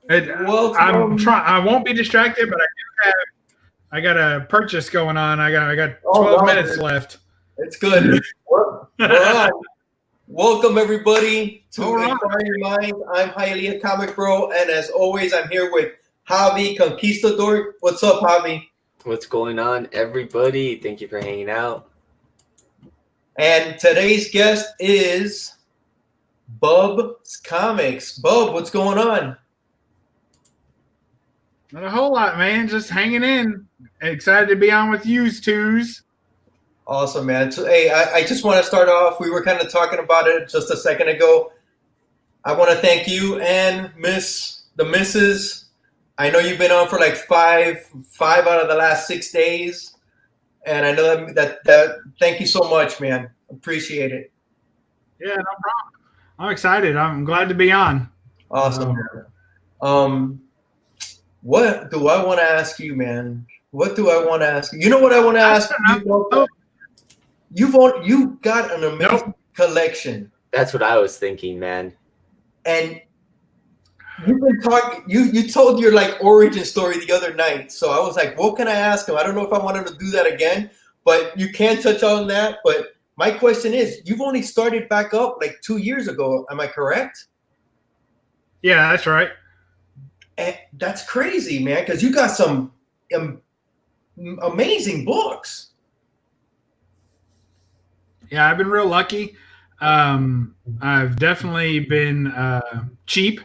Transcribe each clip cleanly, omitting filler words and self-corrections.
I'm trying. I won't be distracted, but I got a purchase going on. I got 12 minutes left. It's good. We're on. Welcome everybody to Inquiring Mind. I'm Hialeah Comic Bro, and as always, I'm here with Javi Conquistadork. What's up, Javi? What's going on, everybody? Thank you for hanging out. And today's guest is Bub's Comics. Bub, what's going on? Not a whole lot, man. Just hanging in. Excited to be on with yous twos. Awesome, man. So, hey, I just want to start off. We were kind of talking about it just a second ago. I want to thank you and the missus. I know you've been on for like five out of the last 6 days. And I know that thank you so much, man. Appreciate it. Yeah, no problem. I'm excited. I'm glad to be on. Awesome. What do I want to ask you, man? What do I want to ask you? You know what I want to ask you? You've got an amazing collection. That's what I was thinking, man. And you've been talking. You told your like origin story the other night. So I was like, what can I ask him? I don't know if I wanted to do that again, but you can touch on that. But my question is, you've only started back up like 2 years ago. Am I correct? Yeah, that's right. And that's crazy, man, because you got some amazing books. Yeah, I've been real lucky. I've definitely been cheap.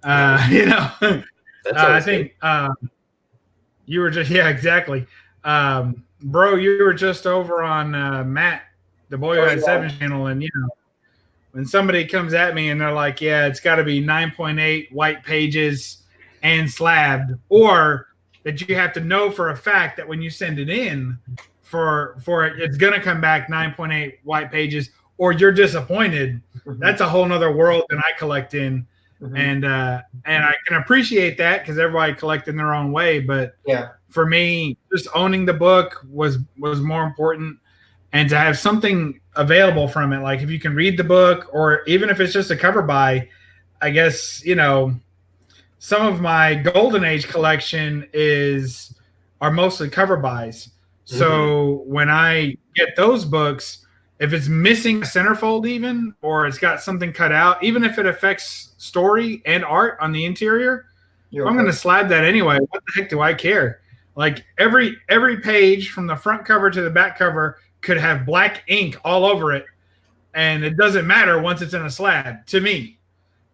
I think you were just exactly. Bro, you were just over on Matt, the Boy Who Had Seven channel, and when somebody comes at me and they're like, yeah, it's got to be 9.8 white pages and slabbed, or that you have to know for a fact that when you send it in for it, it's going to come back 9.8 white pages, or you're disappointed. Mm-hmm. That's a whole nother world that I collect in. Mm-hmm. And I can appreciate that because everybody collect in their own way. But for me, just owning the book was more important. And to have something available from it, like if you can read the book, or even if it's just a cover by, I guess, some of my Golden Age collection are mostly cover buys. Mm-hmm. So when I get those books, if it's missing a centerfold even, or it's got something cut out, even if it affects story and art on the interior, I'm going to slab that anyway. What the heck do I care? Like every page from the front cover to the back cover could have black ink all over it, and it doesn't matter once it's in a slab to me,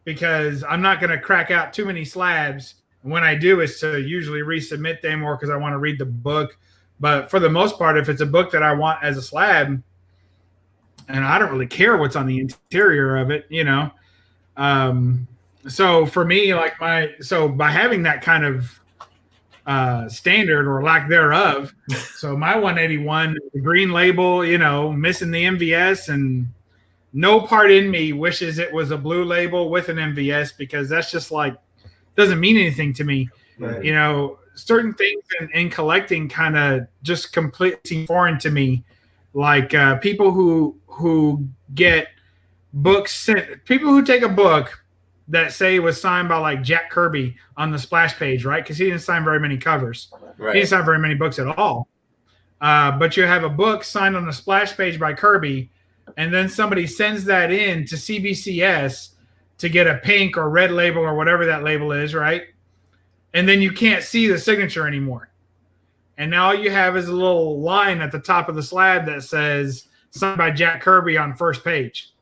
because I'm not going to crack out too many slabs. When I do, is to usually resubmit them, or because I want to read the book. But for the most part, if it's a book that I want as a slab, and I don't really care what's on the interior of it, so for me, by having that kind of standard or lack thereof. So my 181, the green label, missing the MVS, and no part in me wishes it was a blue label with an MVS, because that's just doesn't mean anything to me. Right. Certain things in collecting kind of just completely foreign to me. Like people who get books sent, people who take a book that say it was signed by like Jack Kirby on the splash page, right? Because he didn't sign very many covers. Right. He didn't sign very many books at all. But you have a book signed on the splash page by Kirby, and then somebody sends that in to CBCS to get a pink or red label or whatever that label is, right? And then you can't see the signature anymore. And now all you have is a little line at the top of the slab that says signed by Jack Kirby on first page.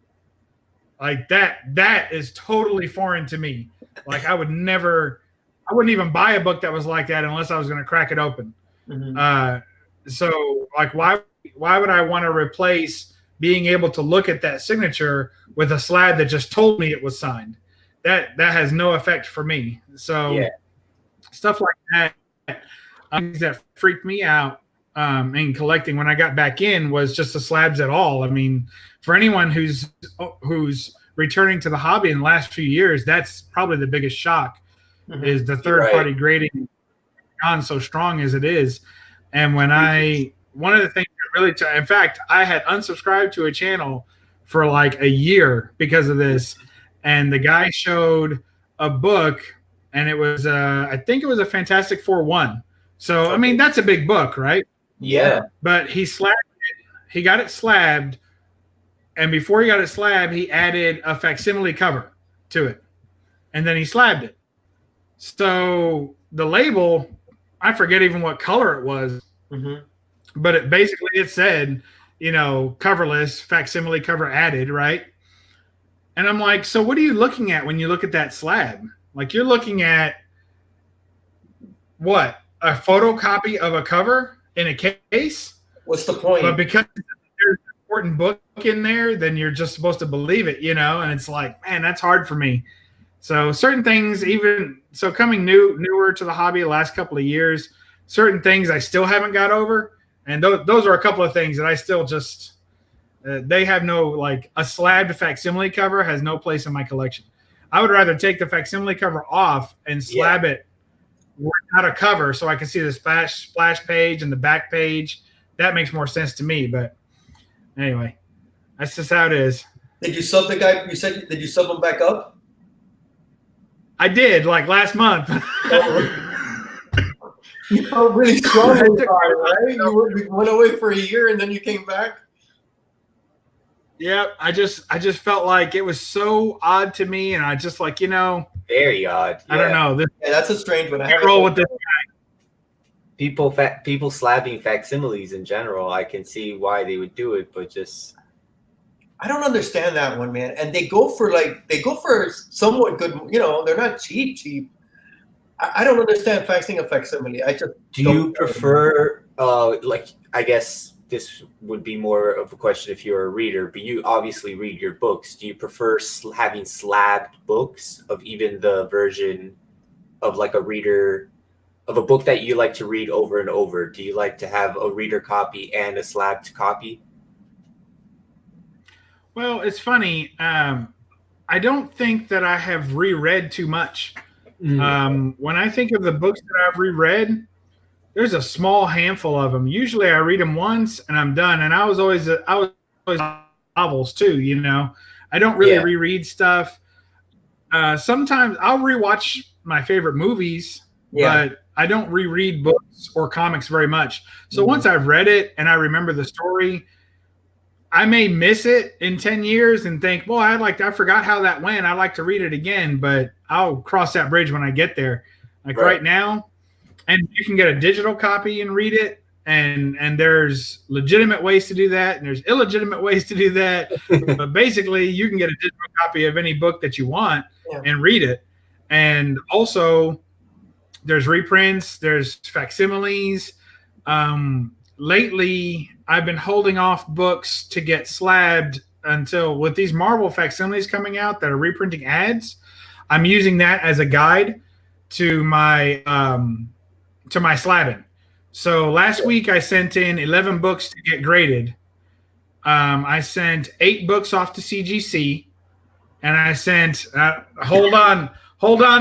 Like that is totally foreign to me. Like I wouldn't even buy a book that was like that unless I was going to crack it open. Mm-hmm. So like, why would I want to replace being able to look at that signature with a slab that just told me it was signed? That has no effect for me. So stuff like that freaked me out in collecting when I got back in was just the slabs at all. I mean, for anyone who's returning to the hobby in the last few years, that's probably the biggest shock. Mm-hmm. Is the third-party grading gone so strong as it is. And one of the things that really, in fact, I had unsubscribed to a channel for like a year because of this. And the guy showed a book, and it was I think it was a Fantastic Four 1. So I mean that's a big book, right? Yeah. But he slabbed it. He got it slabbed, and before he got it slabbed, he added a facsimile cover to it, and then he slabbed it. So the label, I forget even what color it was, but it said, coverless, facsimile cover added, right? And I'm like, so what are you looking at when you look at that slab? Like you're looking at what? A photocopy of a cover in a case? What's the point? But because there's an important book in there, then you're just supposed to believe it, and it's like, man, that's hard for me. So certain things, coming newer to the hobby the last couple of years, certain things I still haven't got over. And those are a couple of things that I still just, they have no, like a slabbed facsimile cover has no place in my collection. I would rather take the facsimile cover off and slab it without a cover so I can see the splash page and the back page. That makes more sense to me. But anyway, that's just how it is. Did you sub the guy? Did you sub him back up? I did, like last month. You felt really strong, right? You went away for a year and then you came back. Yeah, I just felt like it was so odd to me, and I just like very odd. I don't know. That's a strange one. I can't roll with this guy. People slabbing facsimiles in general, I can see why they would do it, but just. I don't understand that one, man. And they go for somewhat good, they're not cheap. I don't understand faxing a facsimile. Do you prefer, I guess this would be more of a question if you're a reader, but you obviously read your books. Do you prefer having slabbed books of even the version of like a reader of a book that you like to read over and over? Do you like to have a reader copy and a slabbed copy? Well, it's funny. I don't think that I have reread too much. When I think of the books that I've reread, there's a small handful of them. Usually I read them once and I'm done. And I was always novels too, I don't really reread stuff. Sometimes I'll rewatch my favorite movies, but I don't reread books or comics very much. So once I've read it and I remember the story, I may miss it in 10 years and think, well, I forgot how that went. I'd like to read it again, but I'll cross that bridge when I get there. Like right now, and you can get a digital copy and read it. And there's legitimate ways to do that. And there's illegitimate ways to do that. But basically you can get a digital copy of any book that you want and read it. And also there's reprints, there's facsimiles. Lately, I've been holding off books to get slabbed until with these Marvel facsimiles coming out that are reprinting ads. I'm using that as a guide to my slabbing. So last week I sent in 11 books to get graded. I sent 8 books off to CGC, and I sent hold on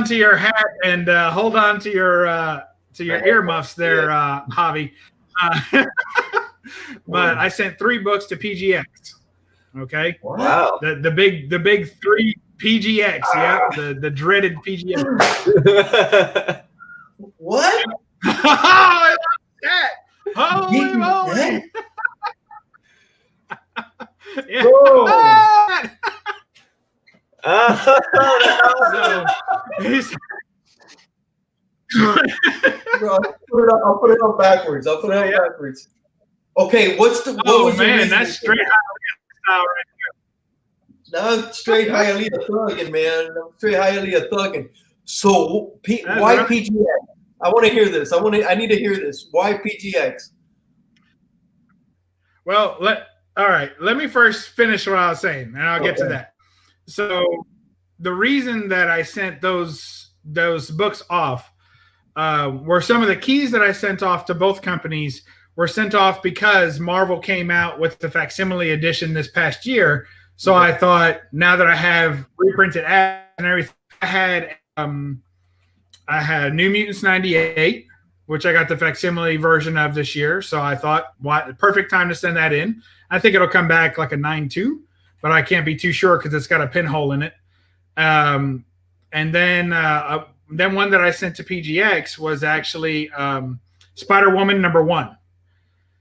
to your hat and hold on to your earmuffs there, Javi. But I sent 3 books to PGX. Okay. Wow. The big 3 PGX. Yeah. The dreaded PGX. What? I love that. Holy moly. Yeah. Bro, I'll put it on backwards. Backwards. Okay, what was man, that's straight Hialeah style right there. Now I'm straight Hialeah thugging, man. I'm straight Hialeah thugging. So why PGX? I want to hear this. I need to hear this. Why PGX? Well, all right. Let me first finish what I was saying, and I'll get to that. So the reason that I sent those books off were some of the keys that I sent off to both companies were sent off because Marvel came out with the facsimile edition this past year. So I thought, now that I have reprinted ads and everything, I had New Mutants 98, which I got the facsimile version of this year. So I thought, perfect time to send that in. I think it'll come back like a 9.2, but I can't be too sure because it's got a pinhole in it. And and then one that I sent to PGX was actually Spider-Woman #1.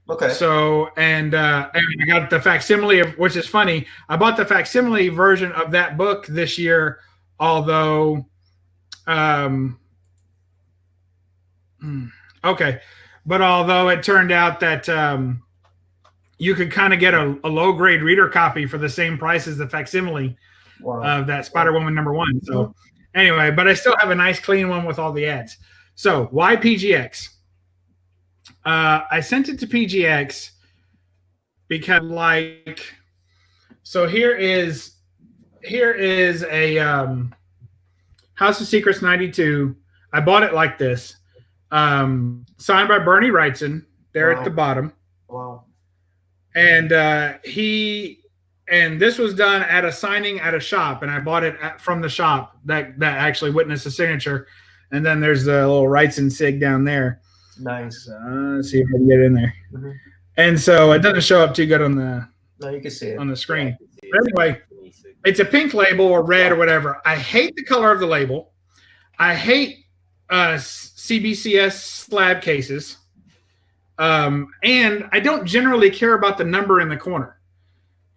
Okay. So and I got the facsimile of, which is funny. I bought the facsimile version of that book this year, although okay, but although it turned out that you could kind of get a low grade reader copy for the same price as the facsimile of that Spider-Woman #1. So anyway, but I still have a nice clean one with all the ads. So why PGX? I sent it to PGX because, like, so here is a House of Secrets 92. I bought it like this, signed by Bernie Wrightson there at the bottom. Wow. And and this was done at a signing at a shop, and I bought it from the shop that actually witnessed the signature. And then there's the little Wrightson sig down there. Nice. Let's see if I can get in there. And so it doesn't show up too good on the you can see it on the screen. But anyway, it's a pink label or red or whatever. I hate the color of the label. I hate CBCS slab cases. And I don't generally care about the number in the corner.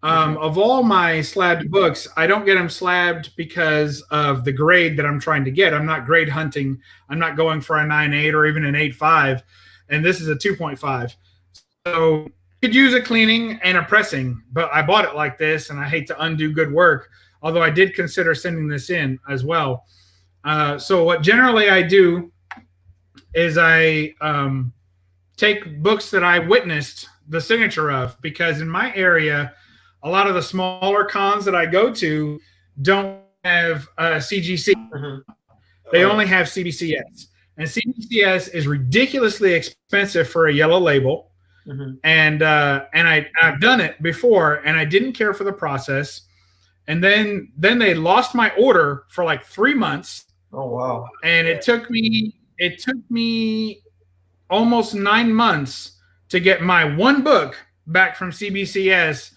Of all my slabbed books, I don't get them slabbed because of the grade that I'm trying to get. I'm not grade hunting. I'm not going for a 9.8 or even an 8.5, and this is a 2.5. So you could use a cleaning and a pressing, but I bought it like this, and I hate to undo good work, although I did consider sending this in as well. So what generally I do is I take books that I witnessed the signature of, because in my area, a lot of the smaller cons that I go to don't have CGC. They only have CBCS. And CBCS is ridiculously expensive for a yellow label. And I've done it before, and I didn't care for the process. And then they lost my order for like 3 months. Oh, wow. And it took me almost 9 months to get my one book back from CBCS,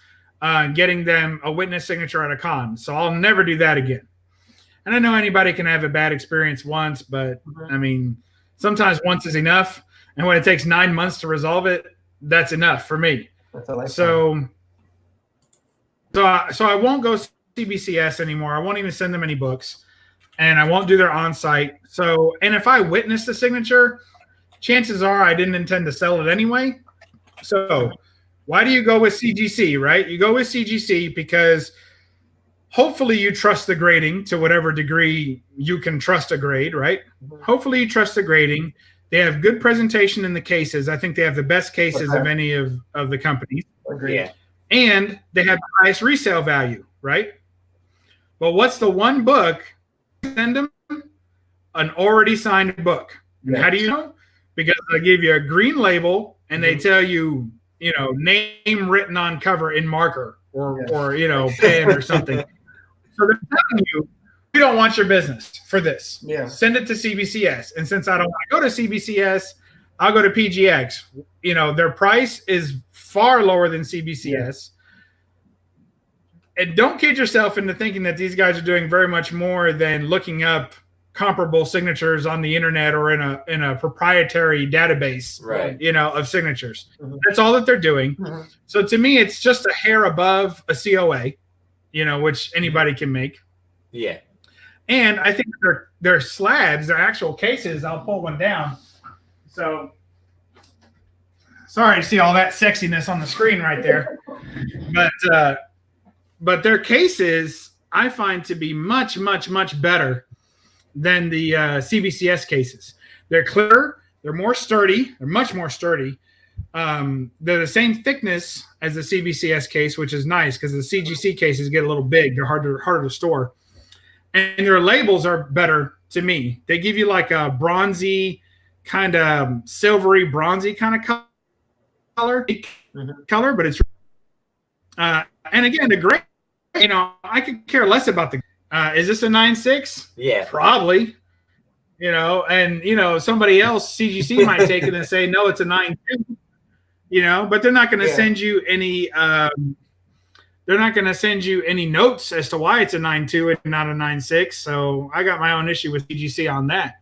getting them a witness signature at a con. So I'll never do that again. And I know anybody can have a bad experience once, but I mean, sometimes once is enough. And when it takes 9 months to resolve it, that's enough for me. So I won't go CBCS anymore. I won't even send them any books, and I won't do their on-site. So, and if I witness the signature, chances are I didn't intend to sell it anyway. So why do you go with CGC, right? You go with CGC because hopefully you trust the grading to whatever degree you can trust a grade, right? Hopefully you trust the grading. They have good presentation in the cases. I think they have the best cases of any of the companies. Yeah. And they have the highest resale value, right? Well, what's the one book? Send them an already signed book. And how do you know? Because they give you a green label and they tell you, name written on cover in marker or pen or something. So they're telling you, we don't want your business for this. Yeah. Send it to CBCS. And since I don't want to go to CBCS, I'll go to PGX. Their price is far lower than CBCS. And don't kid yourself into thinking that these guys are doing very much more than looking up comparable signatures on the internet or in a proprietary database, of signatures. That's all that they're doing. So to me, it's just a hair above a COA, which anybody can make. Yeah. And I think their slabs, their actual cases, I'll pull one down. So sorry to see all that sexiness on the screen right there. But their cases I find to be much, much, much better than the CBCS cases. They're clearer, they're more sturdy, they're much more sturdy. They're the same thickness as the CBCS case, which is nice because the CGC cases get a little big. They're harder to store. And their labels are better to me. They give you like a bronzy, kind of silvery, bronzy kind of color, but it's and again, the gray, I could care less about the is this a 9.6? Yeah, probably. And somebody else, CGC, might take it and say no, it's a 9.2. But they're not going to send you any. They're they're not going to send you any notes as to why it's a 9.2 and not a 9.6. So I got my own issue with CGC on that.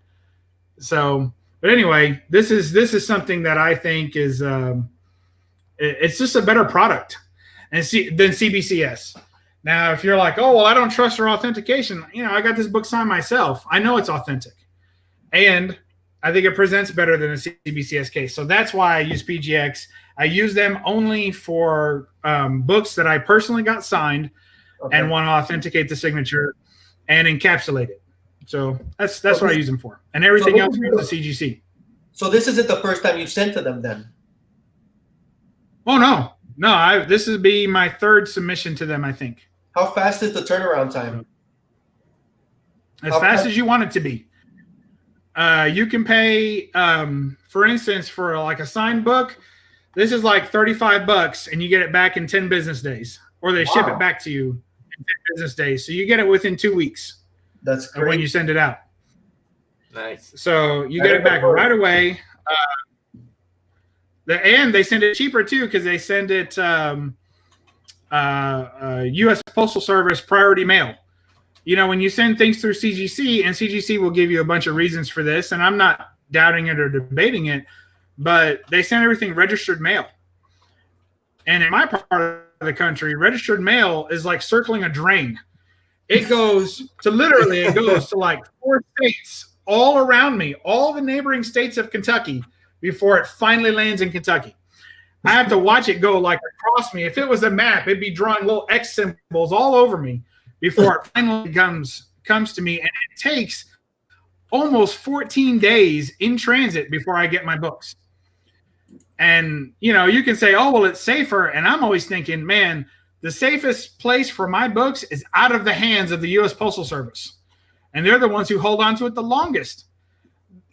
So, but anyway, this is something that I think is it's just a better product than CBCS. Now, if you're like, oh, well, I don't trust their authentication, I got this book signed myself. I know it's authentic. And I think it presents better than a CBCS case. So that's why I use PGX. I use them only for books that I personally got signed and want to authenticate the signature and encapsulate it. So that's what I use them for. And everything else goes to CGC. So this isn't the first time you've sent to them then? Oh, no. No, this would be my third submission to them, I think. How fast is the turnaround time? As fast as you want it to be. You can pay, for instance, for like a signed book, this is like $35 and you get it back in 10 business days. Or they ship it back to you in 10 business days. So you get it within 2 weeks. That's great. When you send it out. Nice. So you get it back right away. And they send it cheaper too because they send it U.S. Postal Service priority mail. When you send things through CGC, and CGC will give you a bunch of reasons for this, and I'm not doubting it or debating it, but they send everything registered mail. And in my part of the country, registered mail is like circling a drain. It goes to like 4 states all around me, all the neighboring states of Kentucky, before it finally lands in Kentucky. I have to watch it go like across me. If it was a map, it'd be drawing little X symbols all over me before it finally comes to me. And it takes almost 14 days in transit before I get my books. And, you can say, oh, well, it's safer. And I'm always thinking, man, the safest place for my books is out of the hands of the U.S. Postal Service. And they're the ones who hold on to it the longest.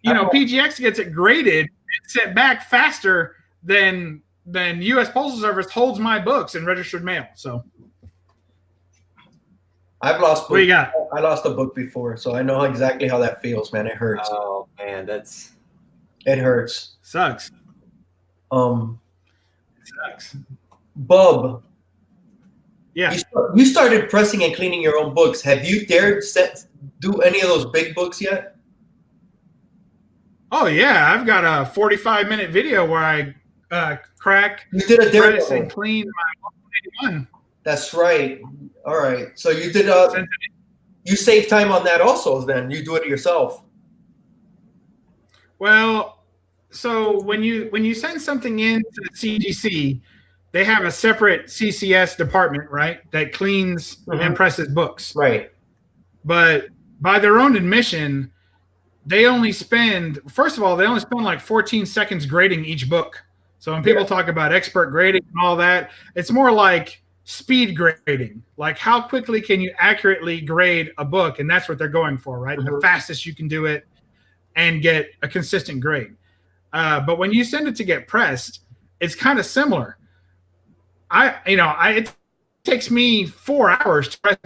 PGX gets it graded and sent back faster than U.S. Postal Service holds my books in registered mail. So I've lost books. What you got? I lost a book before, so I know exactly how that feels, man. It hurts. Oh man, it hurts. Sucks. Sucks. Bub. Yeah. You started pressing and cleaning your own books. Have you dared do any of those big books yet? Oh yeah, I've got a 45-minute video where I crack, you did a press, and clean my 181. That's right. All right. So you did you save time on that also then. You do it yourself. Well, so when you send something in to CGC, they have a separate CCS department, right, that cleans and presses books. Right. But by their own admission, they only spend like 14 seconds grading each book. So when people talk about expert grading and all that, it's more like speed grading. Like how quickly can you accurately grade a book? And that's what they're going for, right? The fastest you can do it and get a consistent grade. But when you send it to get pressed, it's kind of similar. It takes me 4 hours to press.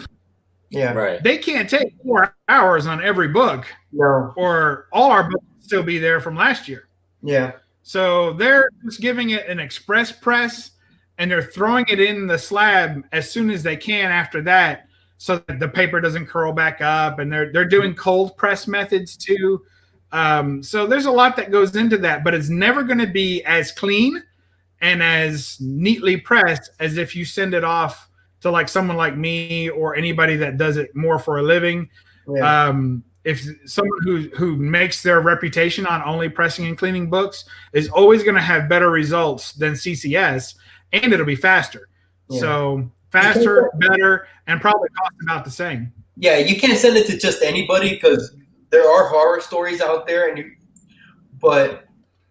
Yeah. Right. They can't take 4 hours on every book. No. Or all our books will still be there from last year. Yeah. So they're just giving it an express press and they're throwing it in the slab as soon as they can after that so that the paper doesn't curl back up. And they're doing cold press methods too. So there's a lot that goes into that, but it's never going to be as clean and as neatly pressed as if you send it off to like someone like me or anybody that does it more for a living. Yeah. If someone who makes their reputation on only pressing and cleaning books is always going to have better results than CCS, and it'll be faster. Yeah. So faster, better, and probably cost about the same. Yeah, you can't send it to just anybody because there are horror stories out there, but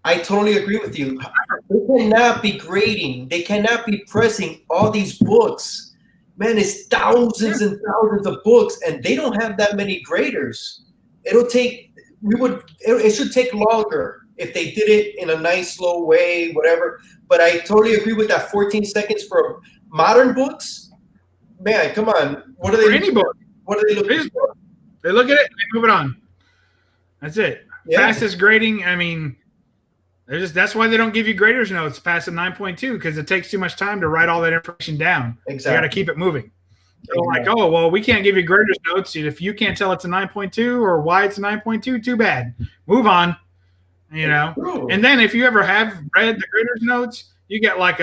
I totally agree with you. They cannot be grading. They cannot be pressing all these books. Man, it's thousands and thousands of books, and they don't have that many graders. It should take longer if they did it in a nice, slow way, whatever. But I totally agree with that 14 seconds for modern books. Man, come on. What are they? For any book. What are they looking for? They look at it and they move it on. That's it. Yeah. Fastest grading. I mean, That's why they don't give you graders notes past a 9.2, because it takes too much time to write all that information down. Exactly. You got to keep it moving. So like, oh, well, we can't give you graders notes. If you can't tell it's a 9.2 or why it's a 9.2, too bad. Move on. And then if you ever have read the graders notes, you get like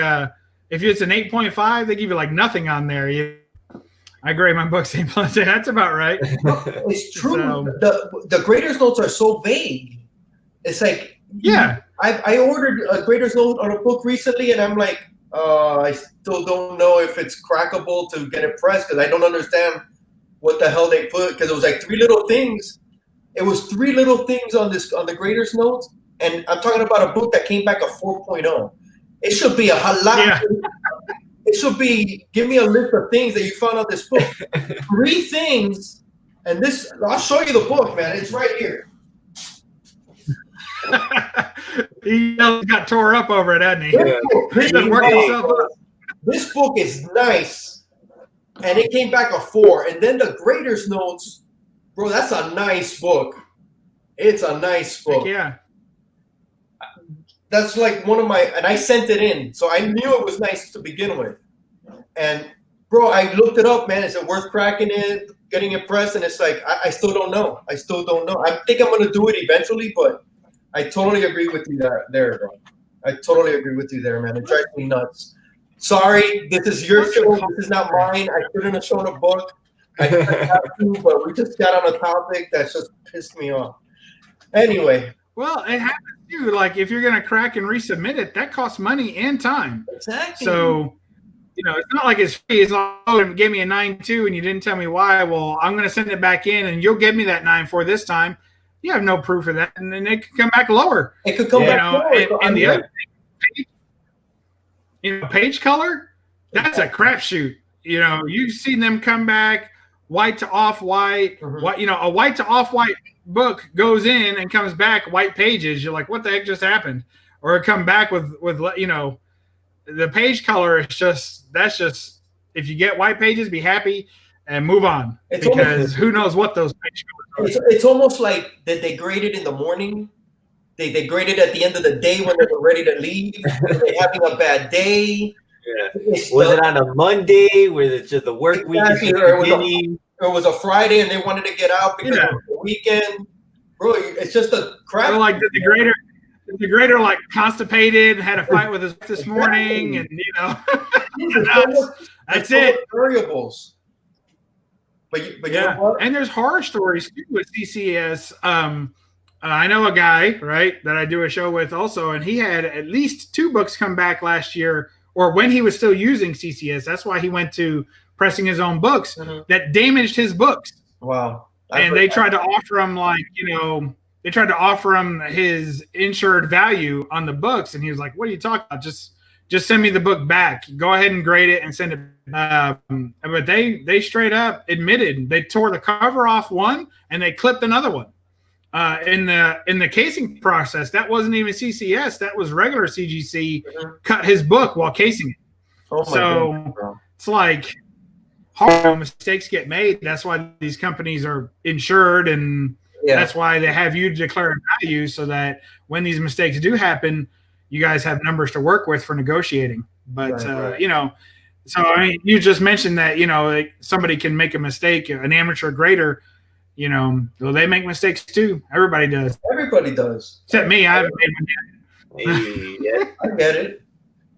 if it's an 8.5, they give you like nothing on there. I grade my books A+. That's about right. It's true. So, the graders notes are so vague. It's like, yeah. I ordered a grader's note on a book recently, and I'm like, I still don't know if it's crackable to get it pressed, because I don't understand what the hell they put, because it was like 3 little things. It was 3 little things on the grader's notes, and I'm talking about a book that came back a 4.0. It should be a lot. Yeah. It should be, give me a list of things that you found on this book. 3 things, and this, I'll show you the book, man. It's right here. He got tore up over it, hadn't he? This book is nice, and it came back a 4. And then the grader's notes, bro, that's a nice book. It's a nice book. Heck yeah. That's like one of my, and I sent it in, so I knew it was nice to begin with. And bro, I looked it up, man. Is it worth cracking it, getting it pressed? And it's like, I still don't know. I think I'm gonna do it eventually, but I totally agree with you there, bro. I totally agree with you there, man. It drives me nuts. Sorry, this is your show. This is not mine. I shouldn't have shown a book. I didn't have to, but we just got on a topic that just pissed me off. Anyway. Well, it happens too. Like if you're gonna crack and resubmit it, that costs money and time. Exactly. So, it's not like it's free. It's like, oh, it gave me a 9.2 and you didn't tell me why. Well, I'm gonna send it back in and you'll give me that 9.4 this time. You have no proof of that, and then it could come back lower. It could come back lower. And the other thing, page color, that's a crapshoot. You've seen them come back white to off-white. Mm-hmm. A white to off-white book goes in and comes back white pages. You're like, what the heck just happened? Or it come back with the page color is that's just if you get white pages, be happy and move on, because who knows what those page colors are. It's almost like that they graded in the morning. They graded at the end of the day when they were ready to leave. They're having a bad day. Yeah. Was it on a Monday where it's just the work week is beginning? It was a Friday and they wanted to get out because it was the weekend. Bro, it's just a crap. So like the grader like constipated, had a fight with us this morning, and that's it. Variables. But yeah, and there's horror stories too with CCS. I know a guy, right, that I do a show with also, and he had at least 2 books come back last year, or when he was still using CCS. That's why he went to pressing his own books, that damaged his books. Wow. And they tried to offer him they tried to offer him his insured value on the books, and he was like, what are you talking about? Just send me the book back. Go ahead and grade it and send it. But they straight up admitted they tore the cover off one and they clipped another one. In the casing process, that wasn't even CCS. That was regular CGC. Cut his book while casing it. Oh my goodness, bro. It's like hard mistakes get made. That's why these companies are insured, and that's why they have you declare a value, so that when these mistakes do happen, you guys have numbers to work with for negotiating. But so I mean, you just mentioned that like somebody can make a mistake, an amateur grader. Well, they make mistakes too. Everybody does. Everybody does. Except me. I haven't made one yet. Hey, yeah. I get it.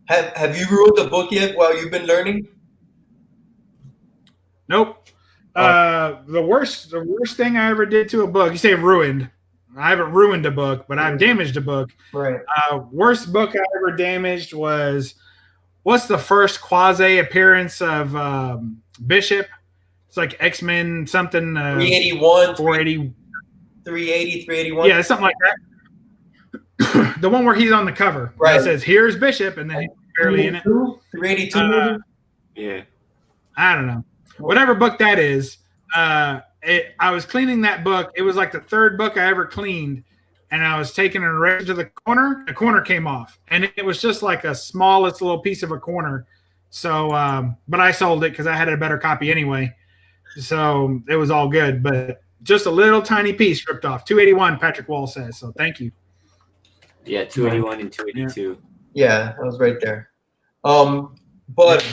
Have you wrote the book yet while you've been learning? Nope. The worst thing I ever did to a book, you say ruined. I haven't ruined a book, but I've damaged a book. Right. Worst book I ever damaged was, what's the first quasi appearance of Bishop? It's like X-Men something. 381. 480. 380, 381. Yeah, something like that. The one where he's on the cover. Right. It says, here's Bishop, and then he's barely in it. 382. Yeah. I don't know. Whatever book that is, I was cleaning that book. It was like the 3rd book I ever cleaned, and I was taking it right to the corner. The corner came off, and it was just like a smallest little piece of a corner. So, but I sold it because I had a better copy anyway. So it was all good, but just a little tiny piece ripped off. 281, Patrick Wall says. So thank you. Yeah, 281 and 282. Yeah, I was right there. But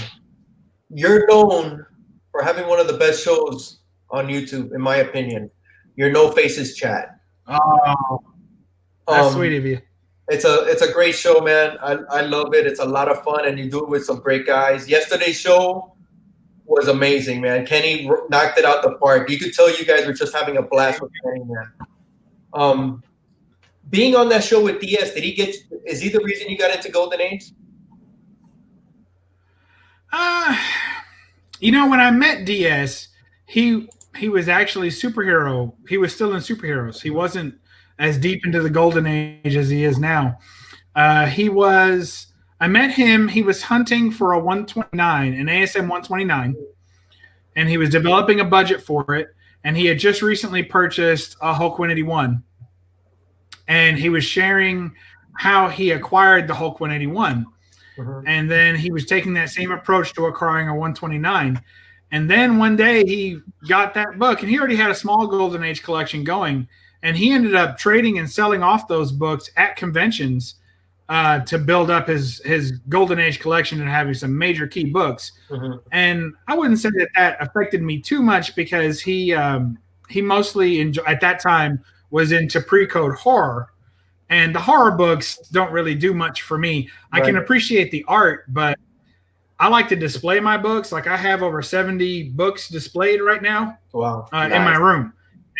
you're known for having one of the best shows on YouTube, in my opinion. Your No Faces Chat. Oh, that's sweet of you. It's a great show, man. I love it. It's a lot of fun, and you do it with some great guys. Yesterday's show was amazing, man. Kenny knocked it out the park. You could tell you guys were just having a blast with Kenny, man. Being on that show with DS, is he the reason you got into Golden Age? When I met DS, he was actually superhero. He was still in superheroes. He wasn't as deep into the Golden Age as he is now. I met him. He was hunting for a 129, an ASM 129, and he was developing a budget for it. And he had just recently purchased a Hulk 181. And he was sharing how he acquired the Hulk 181. And then he was taking that same approach to acquiring a 129. And then one day he got that book, and he already had a small Golden Age collection going. And he ended up trading and selling off those books at conventions to build up his Golden Age collection and having some major key books. And I wouldn't say that affected me too much, because he mostly at that time was into pre-code horror, and the horror books don't really do much for me. Right. I can appreciate the art, but I like to display my books. Like, I have over 70 books displayed right now. Wow. In my room.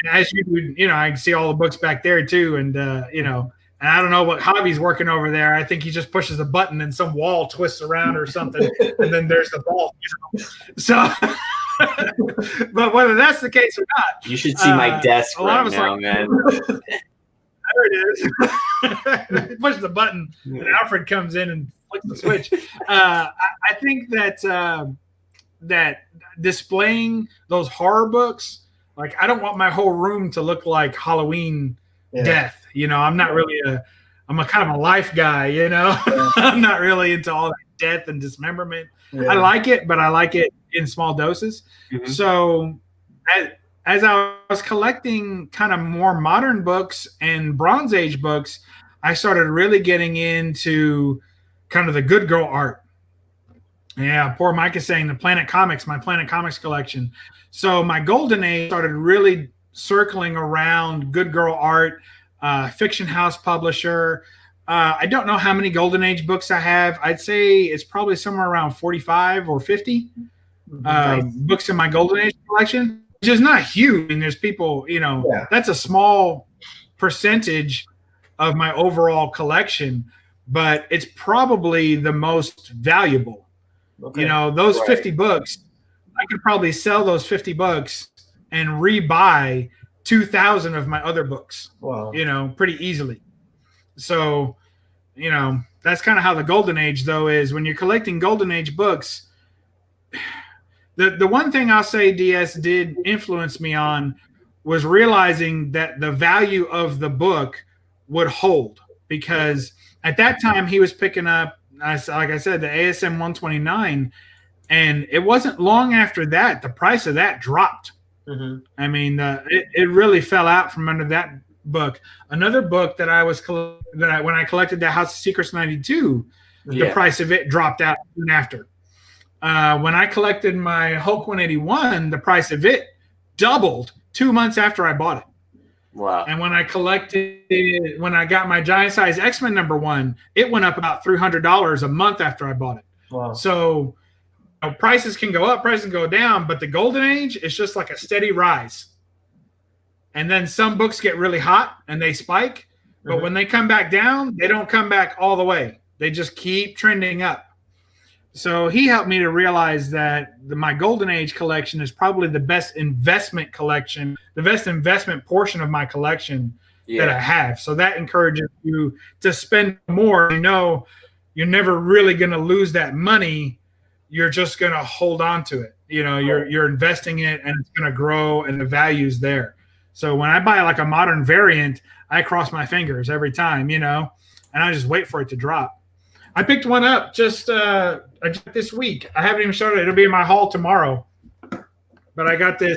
And as I can see all the books back there too. And, and I don't know what Javi's working over there. I think he just pushes a button and some wall twists around or something. And then there's the ball. So, but whether that's the case or not. You should see my desk right now, man. There it is. He pushes the button and Alfred comes in and flicks the switch. I think that displaying those horror books, like, I don't want my whole room to look like Halloween death. I'm not really I'm a kind of a life guy, I'm not really into all that death and dismemberment. I like it, but I like it in small doses. So as I was collecting kind of more modern books and Bronze Age books, I started really getting into kind of the good girl art. Yeah, poor Mike is saying my Planet Comics collection. So my Golden Age started really circling around good girl art, Fiction House publisher. I don't know how many Golden Age books I have. I'd say it's probably somewhere around 45 or 50 books in my Golden Age collection, which is not huge. I mean, there's people, that's a small percentage of my overall collection, but it's probably the most valuable. Those 50 books, I could probably sell those 50 books and rebuy 2,000 of my other books. Wow. Pretty easily. So, that's kind of how the Golden Age, though, is. When you're collecting Golden Age books, the one thing I'll say DS did influence me on was realizing that the value of the book would hold, because at that time he was picking up, like I said, the ASM 129, and it wasn't long after that the price of that dropped. I mean, it really fell out from under that book. Another book that when I collected the House of Secrets 92, the price of it dropped out soon after. When I collected my Hulk 181, the price of it doubled 2 months after I bought it. Wow. And when I got my Giant Size X-Men #1, it went up about $300 a month after I bought it. Wow. So prices can go up, prices can go down, but the Golden Age is just like a steady rise. And then some books get really hot and they spike, but when they come back down, they don't come back all the way. They just keep trending up. So he helped me to realize that my Golden Age collection is probably the best investment collection, the best investment portion of my collection that I have. So that encourages you to spend more. You're never really going to lose that money. You're just going to hold on to it. You're investing it and it's going to grow and the value's there. So when I buy like a modern variant, I cross my fingers every time, and I just wait for it to drop. I picked one up just this week. I haven't even started. It'll be in my haul tomorrow. But I got this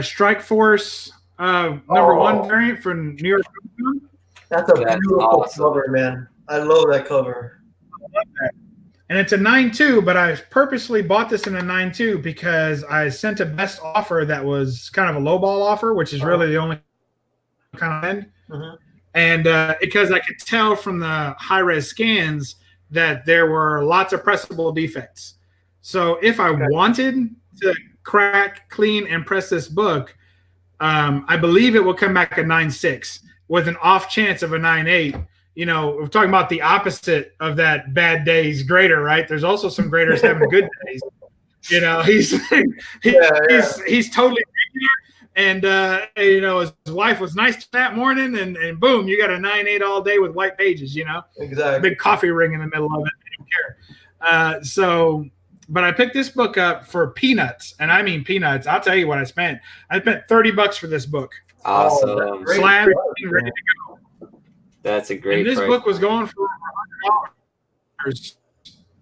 Strike Force #1 variant from New York. That's a That's beautiful awesome. cover, man. I love that cover. And it's a 9.2, but I purposely bought this in a 9.2 because I sent a best offer that was kind of a lowball offer, which is really the only kind of end. Mm-hmm. And because I could tell from the high-res scans that there were lots of pressable defects. So if I wanted to crack, clean, and press this book, I believe it will come back a 9.6 with an off chance of a 9.8. You know, we're talking about the opposite of that bad days greater, right? There's also some graders having good days. You know, he's totally and you know, his wife was nice that morning, and boom, you got a 9.8 all day with white pages. You know, Exactly. big coffee ring in the middle of it. I don't care. But I picked this book up for peanuts, and I mean peanuts. I'll tell you what I spent. I spent $30 for this book. Awesome. Slab, ready to go. That's a great. And this price. book was going for $100.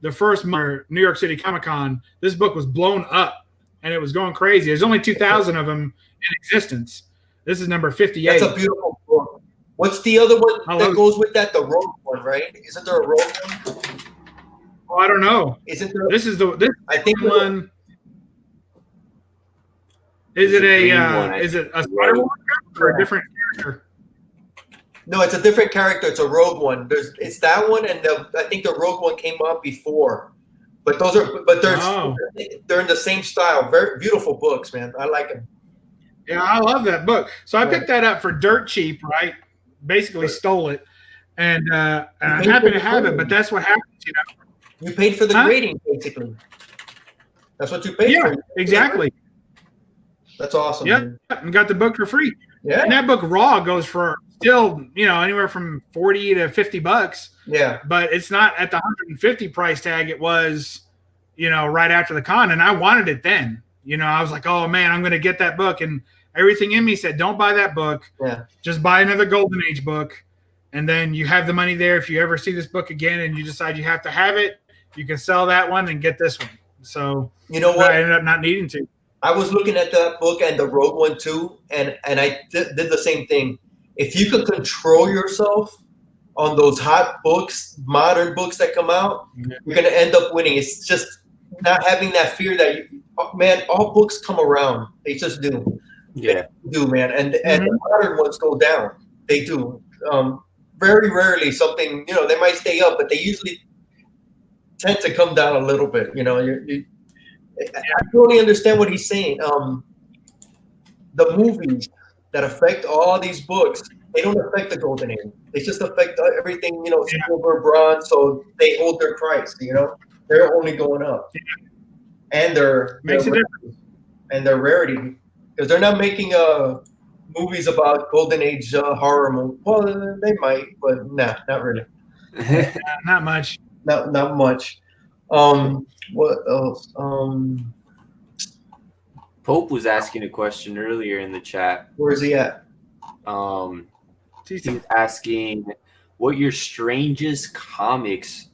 The first New York City Comic Con, this book was blown up, and it was going crazy. There's only 2,000 of them in existence. This is number 58. That's a beautiful book. What's the other one that goes with that? The rogue one, right? Isn't there a rogue one? Oh, I don't know. Isn't there? I think one. Is it a Spider-Woman or a different character? No, it's a different character. It's a rogue one. It's that one, and I think the rogue one came out before. But they're in the same style. Very beautiful books, man. I like them. Yeah, I love that book. So I picked that up for dirt cheap, right? Basically stole it, and I'm happy to have it. But that's what happens, you know. You paid for the grading, basically. That's what you paid for. Yeah, exactly. That's awesome. Yeah, man. and got the book for free. Yeah, and that book raw goes for still, you know, anywhere from $40 to $50. Yeah, but it's not at the 150 price tag it was, you know, right after the con, and I wanted it then. You know, I was like, oh man, I'm going to get that book, and everything in me said, don't buy that book. Yeah, just buy another Golden Age book, and then you have the money there. If you ever see this book again and you decide you have to have it, you can sell that one and get this one. So you know what? I ended up not needing to. I was looking at that book and the Rogue one too, and I did the same thing. If you could control yourself on those hot books, modern books that come out, you're going to end up winning. It's just not having that fear that, man, all books come around. They just do. Yeah. They do, man. And the modern ones go down. They do. Very rarely something, you know, they might stay up, but they usually tend to come down a little bit. You know, I totally understand what he's saying. The movies that affect all these books, they don't affect the Golden Age. They just affect everything, you know, silver, bronze, so they hold their price, you know. They're only going up. And their rarity. Because they're not making movies about Golden Age horror movies. Well, they might, but nah, not really. Not much. Not much. What else? Pope was asking a question earlier in the chat. Where is he at? He's asking what your strangest comics,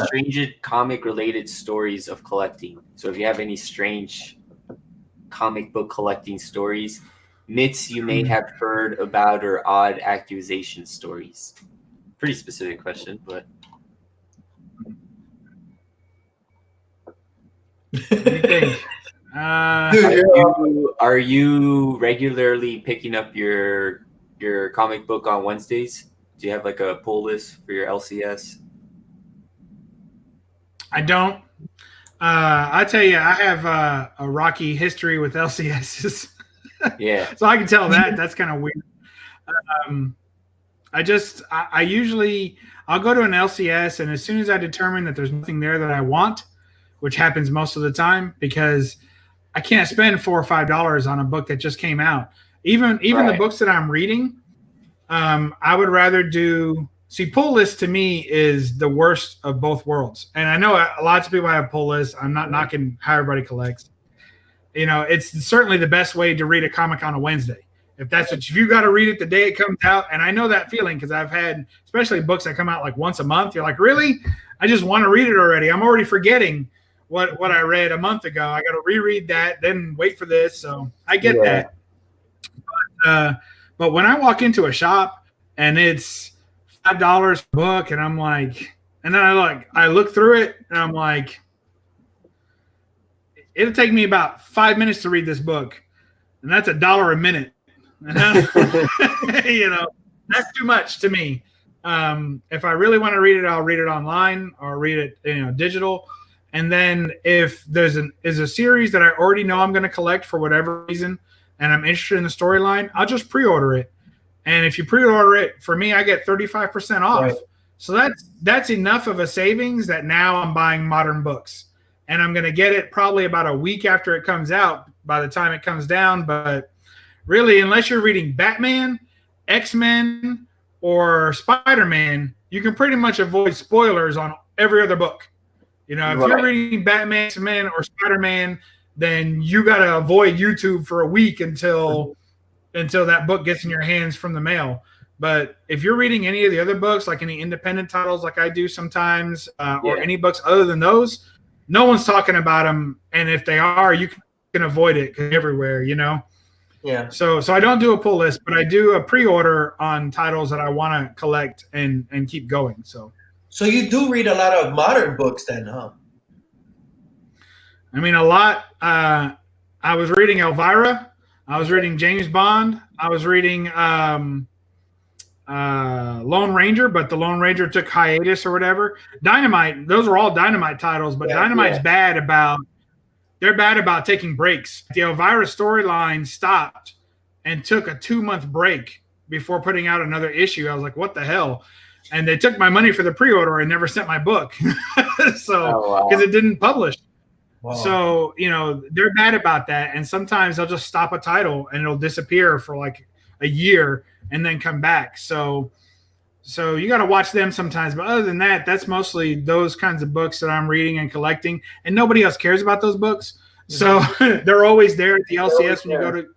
strangest comic related stories of collecting. So if you have any strange comic book collecting stories, myths you may have heard about, or odd accusation stories. Pretty specific question, but what do you think? Are you regularly picking up your comic book on Wednesdays? Do you have like a pull list for your LCS? I don't. I tell you, I have a rocky history with LCSs. Yeah. So I can tell that. That's kind of weird. I usually, I'll go to an LCS, and as soon as I determine that there's nothing there that I want, which happens most of the time, because I can't spend $4 or $5 on a book that just came out. Even the books that I'm reading, I would rather do. See, pull list to me is the worst of both worlds. And I know lots of people have pull lists. I'm not knocking how everybody collects. You know, it's certainly the best way to read a comic on a Wednesday. If you got to read it the day it comes out, and I know that feeling because I've had, especially books that come out like once a month. You're like, really? I just want to read it already. I'm already forgetting what I read a month ago. I got to reread that, then wait for this. So I get that. But when I walk into a shop and it's $5 a book, and I'm like, and then I look through it, and I'm like, it'll take me about 5 minutes to read this book, and that's $1 a minute. And you know, that's too much to me. If I really want to read it, I'll read it online or read it, digital. And then if there's a series that I already know I'm going to collect for whatever reason, and I'm interested in the storyline, I'll just pre-order it. And if you pre-order it, for me, I get 35% off. Right. So that's enough of a savings that now I'm buying modern books. And I'm going to get it probably about a week after it comes out by the time it comes down. But really, unless you're reading Batman, X-Men, or Spider-Man, you can pretty much avoid spoilers on every other book. If you're reading Batman, X-Men, or Spider-Man, then you got to avoid YouTube for a week until that book gets in your hands from the mail. But if you're reading any of the other books, like any independent titles like I do sometimes, or any books other than those, no one's talking about them. And if they are, you can avoid it everywhere, Yeah. So I don't do a pull list, but I do a pre-order on titles that I want to collect and keep going. So you do read a lot of modern books then, huh? I mean, a lot. I was reading Elvira. I was reading James Bond. I was reading Lone Ranger, but the Lone Ranger took hiatus or whatever. Dynamite. Those were all Dynamite titles, but Dynamite's bad about taking breaks. The Elvira storyline stopped and took a 2-month break before putting out another issue. I was like, what the hell? And they took my money for the pre-order and never sent my book. Because it didn't publish. Wow. So, they're bad about that. And sometimes they'll just stop a title and it'll disappear for like a year and then come back. So you got to watch them sometimes. But other than that, that's mostly those kinds of books that I'm reading and collecting. And nobody else cares about those books. So they're always there at the LCS when you go to,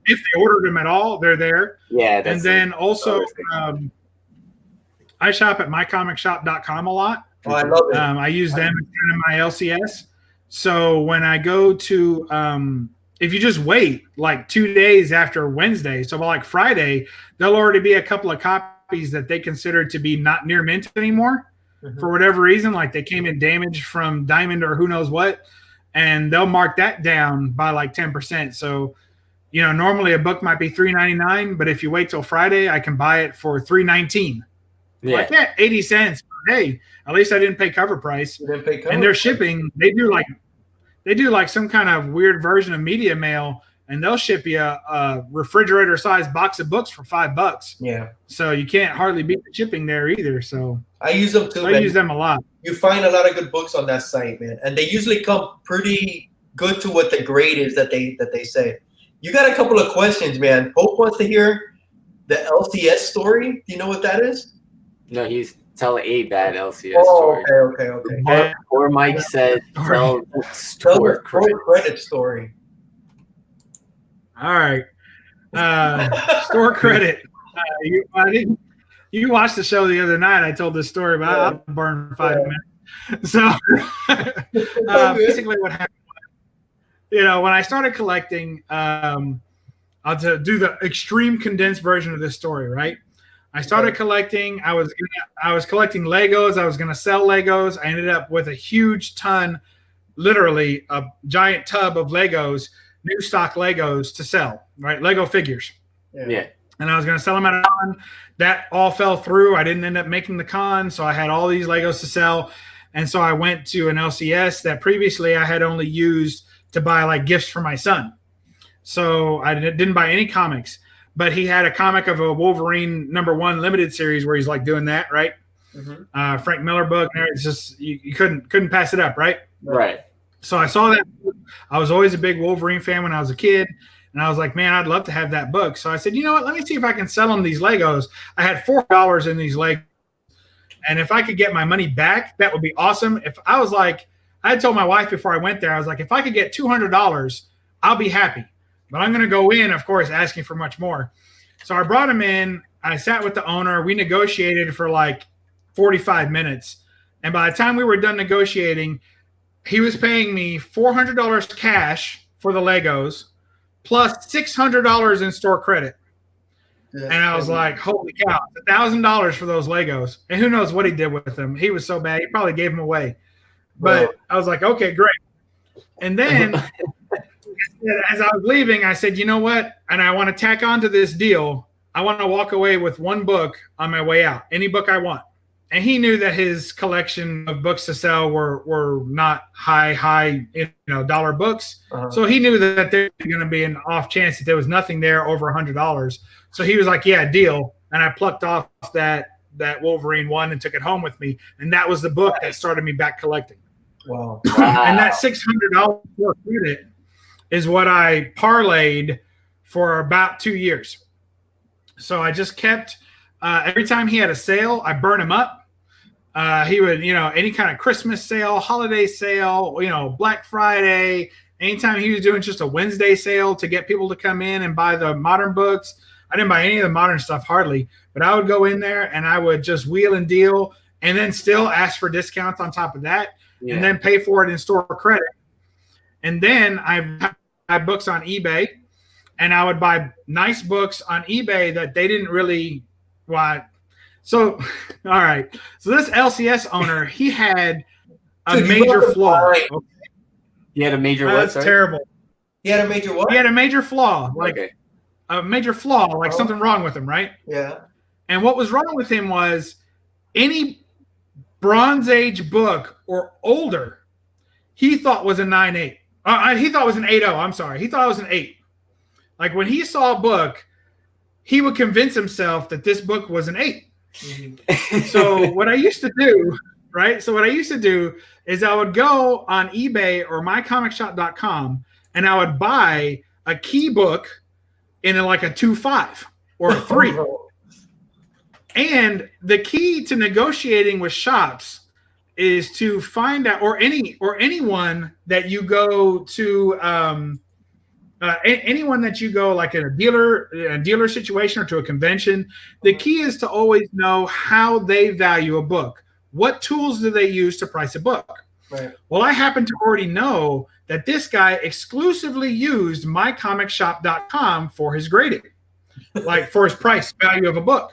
if they ordered them at all, they're there. Yeah. And then also, I shop at mycomicshop.com a lot. Oh, I love it. I use them as kind of my LCS. So when I go to, if you just wait like 2 days after Wednesday, so by like Friday, there'll already be a couple of copies that they consider to be not near mint anymore for whatever reason. Like they came in damaged from Diamond or who knows what, and they'll mark that down by like 10%. So, normally a book might be $3.99, but if you wait till Friday, I can buy it for $3.19. Yeah. Like, 80 cents. Hey, at least I didn't pay cover price. And their shipping, they do like some kind of weird version of media mail, and they'll ship you a refrigerator-sized box of books for $5. Yeah. So you can't hardly beat the shipping there either. So I use them too. I use them a lot. You find a lot of good books on that site, man, and they usually come pretty good to what the grade is that they say. You got a couple of questions, man. Pope wants to hear the LCS story. Do you know what that is? No, he's telling Abe that LCS story. Okay. Or Mike said, tell the store credit story. All right. Store credit. You watched the show the other night. I told this story, but I'll burn 5 minutes. So basically what happened was, when I started collecting, I'll do the extreme condensed version of this story, right? I started collecting. I was collecting Legos. I was going to sell Legos. I ended up with a huge ton, literally a giant tub of Legos, new stock Legos to sell, right? Lego figures. Yeah. And I was going to sell them at a con. That all fell through. I didn't end up making the con, so I had all these Legos to sell. And so I went to an LCS that previously I had only used to buy like gifts for my son. So I didn't buy any comics. But he had a comic of a Wolverine #1 limited series where he's like doing that, right? Frank Miller book. It's just you couldn't pass it up, right? Right. So I saw that. I was always a big Wolverine fan when I was a kid, and I was like, man, I'd love to have that book. So I said, you know what? Let me see if I can sell him these Legos. I had $4 in these Legos, and if I could get my money back, that would be awesome. If I was like, I had told my wife before I went there, I was like, if I could get $200, I'll be happy. But I'm going to go in, of course, asking for much more. So I brought him in. I sat with the owner. We negotiated for like 45 minutes. And by the time we were done negotiating, he was paying me $400 cash for the Legos plus $600 in store credit. And I was like, holy cow, $1,000 for those Legos. And who knows what he did with them. He was so bad. He probably gave them away. But I was like, okay, great. And then as I was leaving, I said, you know what? And I want to tack on to this deal. I want to walk away with one book on my way out, any book I want. And he knew that his collection of books to sell were not high, dollar books. So he knew that there was going to be an off chance that there was nothing there over $100. So he was like, yeah, deal. And I plucked off that Wolverine one and took it home with me. And that was the book that started me back collecting. Wow. And that $600 credit is what I parlayed for about 2 years. So I just kept, every time he had a sale, I burn him up. He would, any kind of Christmas sale, holiday sale, Black Friday, anytime he was doing just a Wednesday sale to get people to come in and buy the modern books. I didn't buy any of the modern stuff hardly, but I would go in there and I would just wheel and deal and then still ask for discounts on top of that and then pay for it in store credit. And then I had books on eBay, and I would buy nice books on eBay that they didn't really want. So, all right. So this LCS owner, he had a major flaw. He had a major what? That's terrible. He had a major what? He had a major flaw. A major flaw, like something wrong with him, right? Yeah. And what was wrong with him was any Bronze Age book or older, he thought was a 9.8. He thought it was an 8.0. I'm sorry. He thought it was an 8. Like when he saw a book, he would convince himself that this book was an 8. So what I used to do, right? So what I used to do is I would go on eBay or mycomicshop.com and I would buy a key book in like a 2.5 or a 3. And the key to negotiating with shops is to find out, or anyone that you go to, anyone that you go like in a dealer situation or to a convention, the key is to always know how they value a book. What tools do they use to price a book? Right. Well, I happen to already know that this guy exclusively used mycomicshop.com for his grading, like for his price value of a book.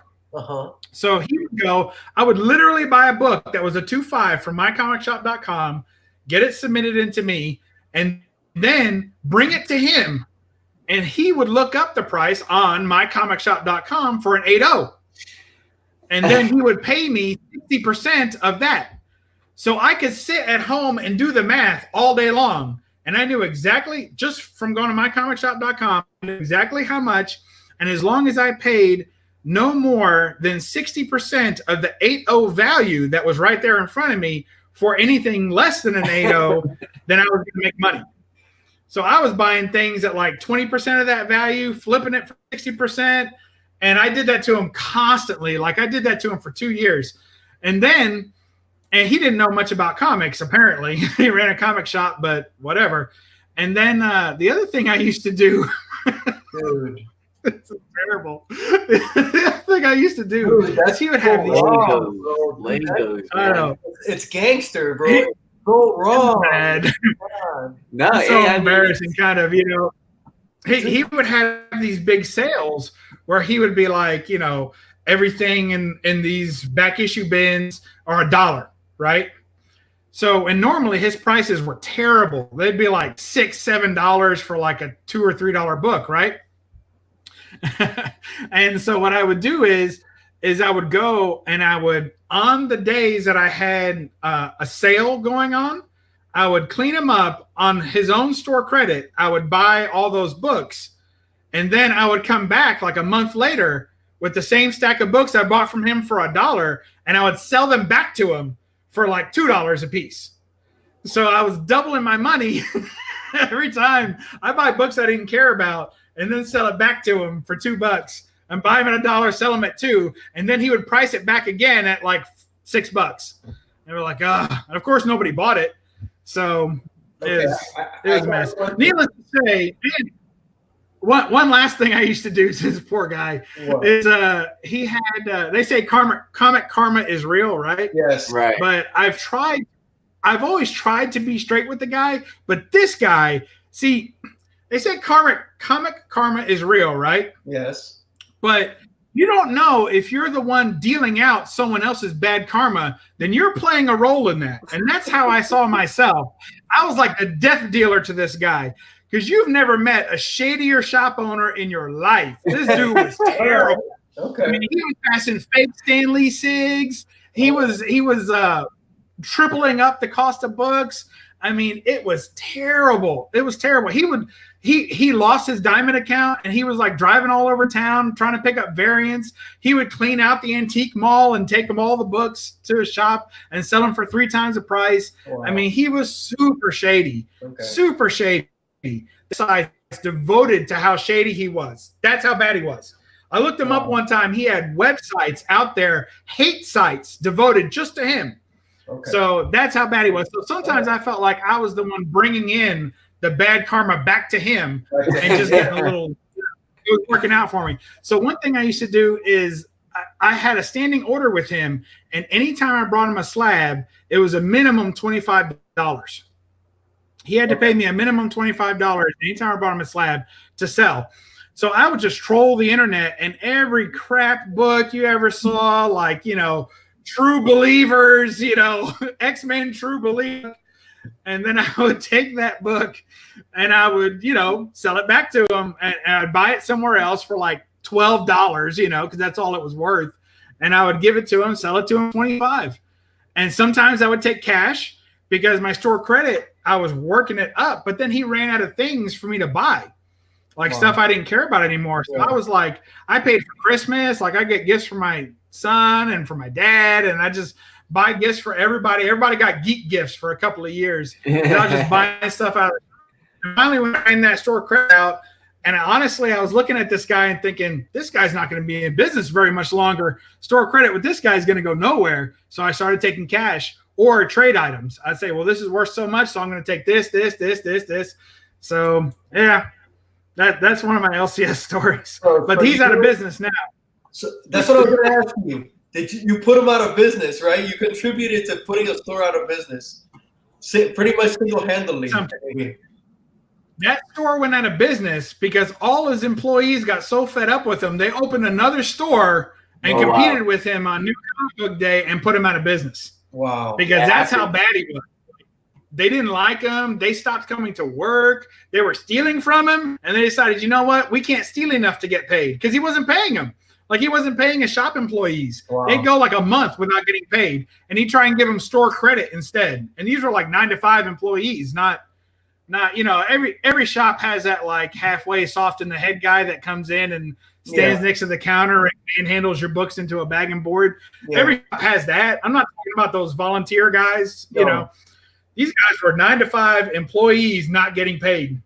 So he would go, I would literally buy a book that was a 2.5 from mycomicshop.com, get it submitted into me, and then bring it to him. And he would look up the price on mycomicshop.com for an 8.0. And then he would pay me 60% of that. So I could sit at home and do the math all day long. And I knew exactly, just from going to mycomicshop.com, exactly how much. And as long as I paid no more than 60% of the 8.0 value that was right there in front of me for anything less than an 8.0, then I was going to make money. So I was buying things at like 20% of that value, flipping it for 60%. And I did that to him constantly. Like I did that to him for 2 years. And he didn't know much about comics, apparently. He ran a comic shop, but whatever. And then the other thing I used to do, Dude. it's terrible. The other thing I used to do is he would have these Legos. I don't know. It's gangster, bro. Go wrong. Bad. No, It's so embarrassing, kind of, He would have these big sales where he would be like, everything in these back issue bins are $1, right? So, and normally his prices were terrible. They'd be like $6, $7 for like a $2 or $3 book, right? And so what I would do is I would go and I would, on the days that I had a sale going on, I would clean him up on his own store credit. I would buy all those books. And then I would come back like a month later with the same stack of books I bought from him for $1, and I would sell them back to him for like $2 a piece. So I was doubling my money every time. I buy books I didn't care about and then sell it back to him for $2 and buy him at $1, sell him at $2. And then he would price it back again at like $6. And we're like, and of course nobody bought it. So it was a mess. Needless to say, one last thing I used to do to this poor guy is he had they say comic karma is real, right? Yes. Right. But I've always tried to be straight with the guy, but this guy, see, they say comic karma is real, right? Yes. But you don't know if you're the one dealing out someone else's bad karma, then you're playing a role in that. And that's how I saw myself. I was like the death dealer to this guy, because you've never met a shadier shop owner in your life. This dude was terrible. Okay. I mean, he was passing fake Stanley cigs. He was tripling up the cost of books. I mean, it was terrible. It was terrible. He lost his diamond account, and he was like driving all over town trying to pick up variants. He would clean out the antique mall and take them all the books to his shop and sell them for 3 times the price. Wow. I mean, he was super shady. Okay. Super shady. This guy's devoted to how shady he was. That's how bad he was. I looked him up one time. He had websites out there, hate sites devoted just to him. Okay. So that's how bad he was. So sometimes I felt like I was the one bringing in the bad karma back to him and just getting a little, it was working out for me. So one thing I used to do is I had a standing order with him, and anytime I brought him a slab, it was a minimum $25. He had to pay me a minimum $25 anytime I brought him a slab to sell. So I would just troll the internet, and every crap book you ever saw, like, True Believers, X-Men True Believer. And then I would take that book and I would, sell it back to him, and I'd buy it somewhere else for like $12, because that's all it was worth. And I would give it to him, sell it to him $25. And sometimes I would take cash because my store credit, I was working it up, but then he ran out of things for me to buy. Like stuff I didn't care about anymore. So I was like, I paid for Christmas. Like I get gifts for my son and for my dad, and I just buy gifts for everybody. Everybody got geek gifts for a couple of years. And I was just buying stuff out. And finally, when I ran that store credit out, and honestly, I was looking at this guy and thinking, this guy's not going to be in business very much longer. Store credit with this guy is going to go nowhere. So I started taking cash or trade items. I'd say, well, this is worth so much, so I'm going to take this. So yeah. That's one of my LCS stories, but he's out of business now. So that's what I was going to ask you. Did you put him out of business, right? You contributed to putting a store out of business, pretty much single-handedly. That store went out of business because all his employees got so fed up with him, they opened another store and competed with him on New Comic Book Day and put him out of business. Wow! Because that's how bad he was. They didn't like him. They stopped coming to work. They were stealing from him. And they decided, you know what? We can't steal enough to get paid, because he wasn't paying them. Like, he wasn't paying his shop employees. Wow. They'd go like a month without getting paid. And he'd try and give them store credit instead. And these were like 9-to-5 employees, not every shop has that like halfway soft in the head guy that comes in and stands next to the counter and handles your books into a bag and board. Yeah. Every shop has that. I'm not talking about those volunteer guys, These guys were 9-to-5 employees not getting paid.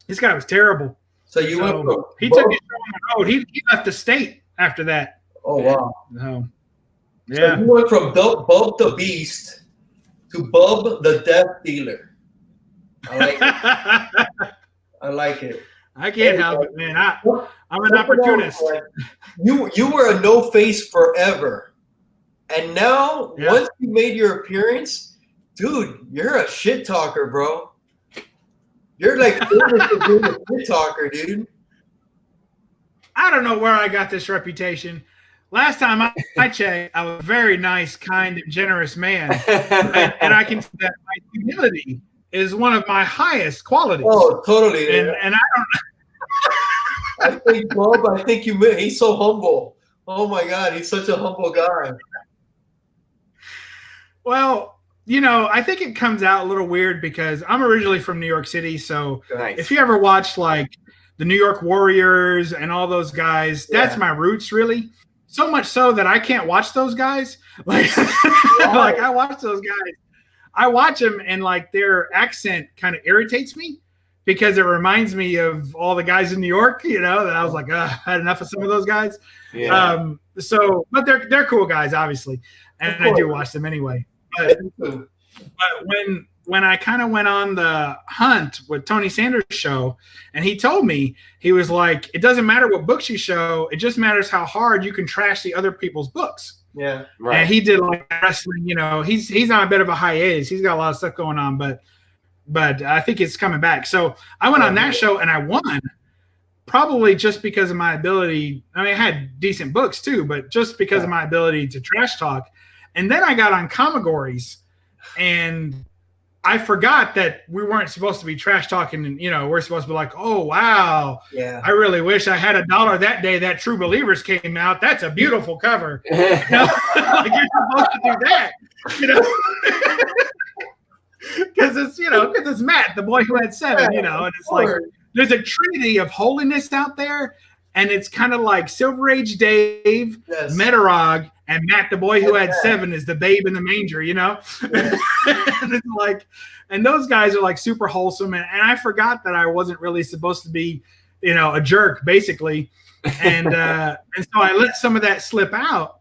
This guy was terrible. So he took his show on the road. He left the state after that. Oh, wow. Yeah. So you went from Bub the Beast to Bub the Death Dealer. I like it. I like it. I can't help it, man. I'm an opportunist. You were a no face forever. And now, once you made your appearance, dude, you're a shit talker, bro. You're like a shit talker, dude. I don't know where I got this reputation. Last time I checked, I was a very nice, kind, and generous man. and I can say that my humility is one of my highest qualities. Oh, totally. And I don't I think he's so humble. Oh my God, he's such a humble guy. Well, I think it comes out a little weird because I'm originally from New York City. So if you ever watch like the New York Warriors and all those guys, that's my roots, really. So much so that I can't watch those guys. Like, like I watch those guys. I watch them and like their accent kind of irritates me because it reminds me of all the guys in New York, that I was like, I had enough of some of those guys. Yeah. But they're cool guys, obviously. And I do watch them anyway. But when I kind of went on the hunt with Tony Sanders' show, and he told me, he was like, it doesn't matter what books you show, it just matters how hard you can trash the other people's books. Yeah, right. And he did like wrestling, he's on a bit of a hiatus. He's got a lot of stuff going on, but I think it's coming back. So I went on that show and I won. probably just because of my ability. I mean, I had decent books too, but just because of my ability to trash talk. And then I got on Comigories, and I forgot that we weren't supposed to be trash talking. And, you know, we're supposed to be like, oh, wow. Yeah. I really wish I had $1 that day that True Believers came out. That's a beautiful cover. You know? Like, you're supposed to do that, you know? Because it's Matt, the boy who had 7, you know, and it's like there's a trinity of holiness out there, and it's kind of like Silver Age Dave, Metarog, and Matt, the boy who had 7, is the babe in the manger, you know? And it's like, and those guys are like super wholesome, and I forgot that I wasn't really supposed to be, you know, a jerk, basically. And so I let some of that slip out.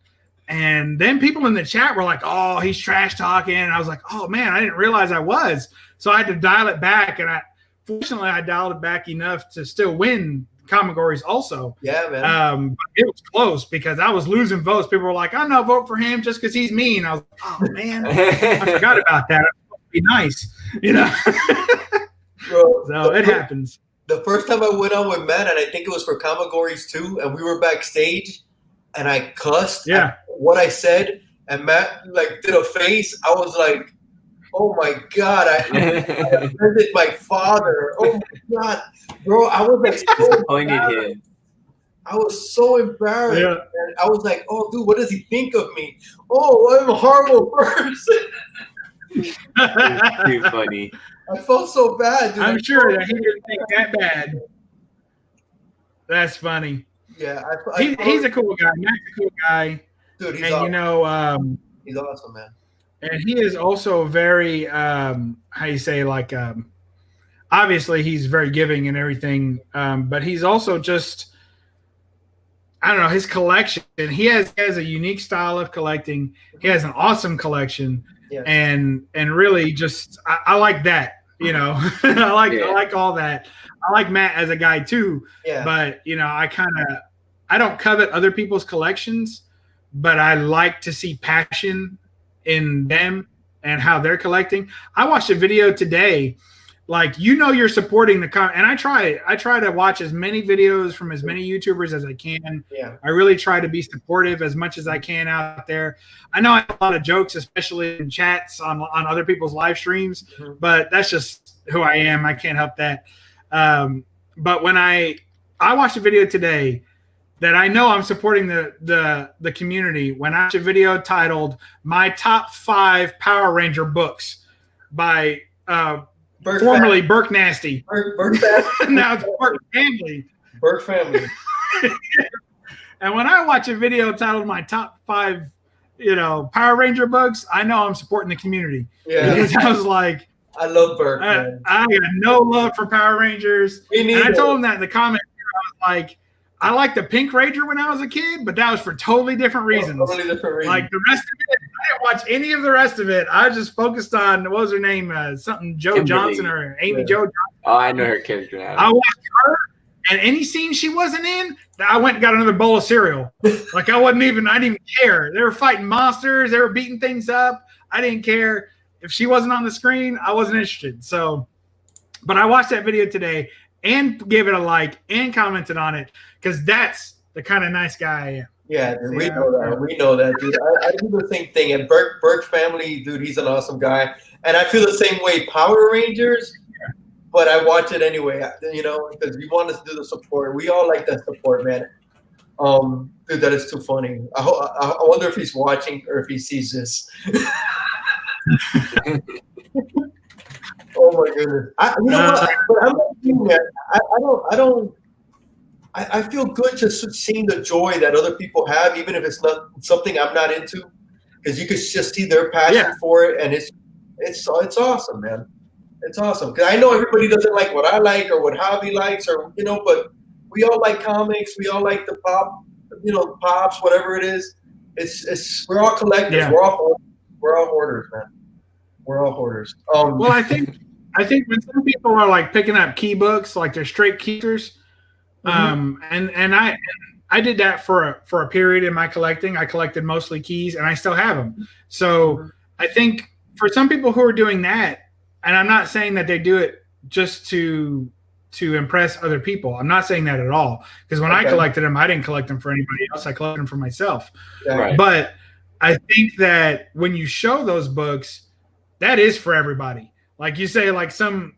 And then people in the chat were like, oh, he's trash talking. And I was like, oh, man, I didn't realize I was. So I had to dial it back. And fortunately, I dialed it back enough to still win Comigories also. Yeah, man. But it was close because I was losing votes. People were like, I'm not vote for him just because he's mean. I was like, oh, man, I forgot about that. I'm supposed to be nice, you know? Bro, so it happens. The first time I went on with Matt, and I think it was for Comigories too, and we were backstage, and I cussed at what I said, and Matt like did a face. I was like, oh my God, I offended my father. Oh my God, bro, I was like so disappointed. I was so embarrassed. Yeah. And I was like, oh, dude, what does he think of me? Oh, I'm a horrible person. Too funny. I felt so bad, dude. I'm sure that he didn't think that bad. That's funny. Yeah, he's a cool guy. Matt's a cool guy. Dude, he's and awesome. You know, he's awesome, man. And he is also very, how you say, like, obviously he's very giving and everything, but he's also just, I don't know, his collection. He has a unique style of collecting. He has an awesome collection, and really just, I like that. You know, I like all that. I like Matt as a guy too. Yeah. But you know, I don't covet other people's collections, but I like to see passion in them and how they're collecting. I watched a video today, like, you know, you're supporting the and I try to watch as many videos from as many YouTubers as I can. Yeah. I really try to be supportive as much as I can out there. I know I have a lot of jokes, especially in chats on other people's live streams, but that's just who I am. I can't help that. But when I watched a video today that I know I'm supporting the community, when I watched a video titled "My Top 5 Power Ranger Books" by formerly Burke Nasty. Burke Nasty. Now it's Burke Family. Burke Family. And when I watch a video titled "My Top 5, you know, Power Ranger Books," I know I'm supporting the community. Yeah. Because I was like, I love Burke. I got no love for Power Rangers. And I told him that in the comments. I was like, I liked the Pink Ranger when I was a kid, but that was for totally different reasons. Totally different reasons. Like the rest of it, I didn't watch any of the rest of it. I just focused on, what was her name? Something Joe Kimberly. Johnson or Amy Jo Johnson. Oh, I know her character now. I watched her, and any scene she wasn't in, I went and got another bowl of cereal. Like I didn't even care. They were fighting monsters. They were beating things up. I didn't care. If she wasn't on the screen, I wasn't interested. So, but I watched that video today and gave it a like and commented on it because that's the kind of nice guy I am. Yeah, dude, we know that. We know that, dude. I do the same thing. And Burke Family, dude, he's an awesome guy. And I feel the same way. Power Rangers, but I watch it anyway, you know, because we want to do the support. We all like that support, man. Dude, that is too funny. I wonder if he's watching or if he sees this. Oh my goodness! You know what? But I'm not doing that. I feel good just seeing the joy that other people have, even if it's not something I'm not into, because you could just see their passion for it, and it's awesome, man. It's awesome because I know everybody doesn't like what I like or what Javi likes, or you know, but we all like comics. We all like the pop, you know, pops, whatever it is. We're all collectors. Yeah. We're all hoarders, man. We're all hoarders. Well, I think when some people are like picking up key books, like they're straight keepers, and I did that for a period in my collecting. I collected mostly keys, and I still have them. So I think for some people who are doing that, and I'm not saying that they do it just to to impress other people. I'm not saying that at all, because when I collected them, I didn't collect them for anybody else. I collected them for myself. Right. But I think that when you show those books, that is for everybody. Like you say, like some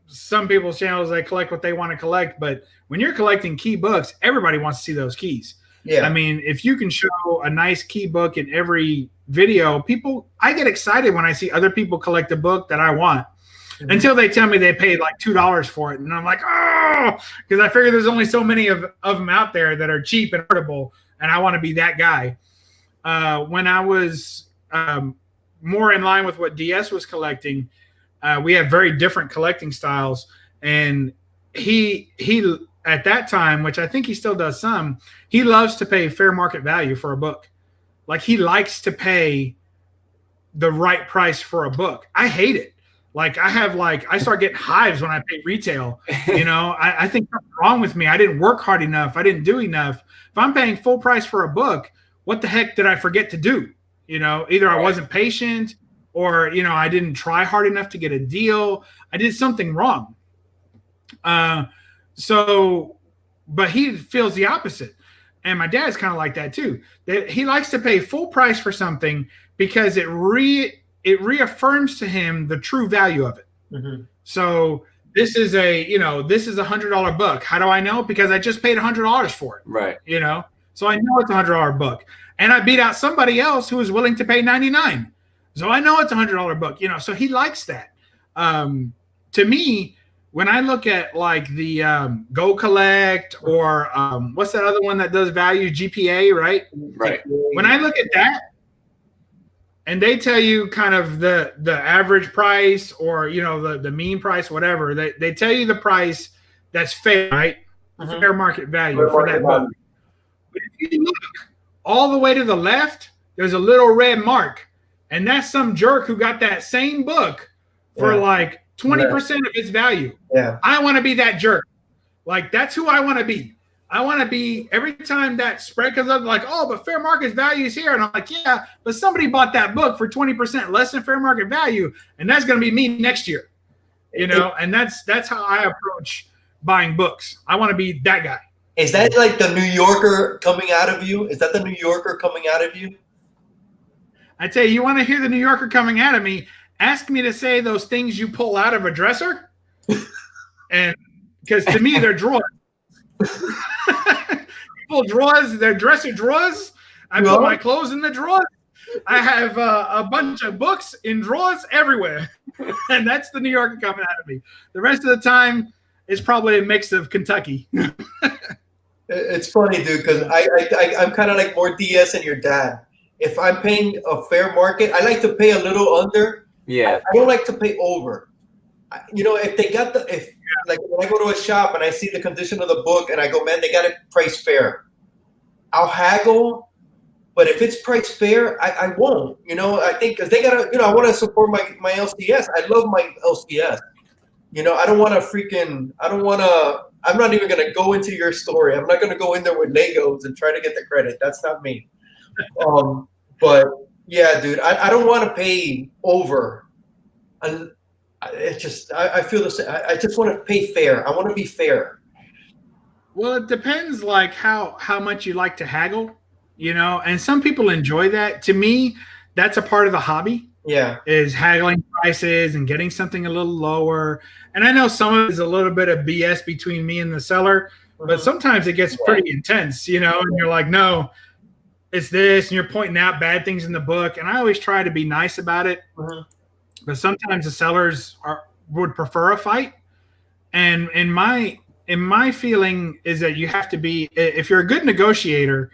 people's channels, they collect what they want to collect. But when you're collecting key books, everybody wants to see those keys. Yeah. I mean, if you can show a nice key book in every video, I get excited when I see other people collect a book that I want. Until they tell me they paid like $2 for it. And I'm like, oh, because I figure there's only so many of them out there that are cheap and affordable, and I want to be that guy. When I was more in line with what DS was collecting, we have very different collecting styles. And he at that time, which I think he still does some, he loves to pay fair market value for a book. Like, he likes to pay the right price for a book. I hate it. Like, I start getting hives when I pay retail. You know, I think something's wrong with me. I didn't work hard enough. I didn't do enough. If I'm paying full price for a book, what the heck did I forget to do? You know, either I wasn't patient, or, you know, I didn't try hard enough to get a deal. I did something wrong. But he feels the opposite. And my dad's kind of like that too. That he likes to pay full price for something because it reaffirms to him the true value of it. Mm-hmm. So this is a $100 book. How do I know? Because I just paid $100 for it. Right. You know, so I know it's a $100 book, and I beat out somebody else who was willing to pay $99. So I know it's a $100 book, you know, so he likes that. To me, when I look at like the Go Collect, or what's that other one that does value, GPA, right? Right. When I look at that, and they tell you kind of the average price, or, you know, the mean price, whatever. They tell you the price that's fair, right? Mm-hmm. Fair market value for that book. But if you look all the way to the left, there's a little red mark. And that's some jerk who got that same book for like 20% of its value. Yeah. I want to be that jerk. Like, that's who I want to be. I want to be, every time that spread comes up, like, oh, but fair market value is here. And I'm like, yeah, but somebody bought that book for 20% less than fair market value, and that's going to be me next year. You know, and that's how I approach buying books. I want to be that guy. Is that like the New Yorker coming out of you? Is that the New Yorker coming out of you? I tell you, you want to hear the New Yorker coming out of me? Ask me to say those things you pull out of a dresser. And because to me, they're drawers. People drawers, they're dresser drawers. I put my clothes in the drawers. I have a bunch of books in drawers everywhere. And that's the New Yorker coming out of me. The rest of the time, it's probably a mix of Kentucky. It's funny, dude, because I'm kind of like more DS than your dad. If I'm paying a fair market, I like to pay a little under. Yeah. I don't like to pay over. You know, if they got like when I go to a shop and I see the condition of the book and I go, man, they got it priced fair, I'll haggle. But if it's priced fair, I won't. You know, I think because they got to, you know, I want to support my LCS. I love my LCS. You know, I'm not even going to go into your story. I'm not going to go in there with Legos and try to get the credit. That's not me. But yeah, dude, I don't want to pay over. I feel the same. I just want to pay fair. I want to be fair. Well, it depends, like how much you like to haggle, you know. And some people enjoy that. To me, that's a part of the hobby. Yeah, is haggling prices and getting something a little lower. And I know some of it is a little bit of BS between me and the seller, but sometimes it gets pretty intense, you know. And you're like, no, it's this, and you're pointing out bad things in the book. And I always try to be nice about it. But sometimes the sellers would prefer a fight. And in my feeling is that you have to be, if you're a good negotiator,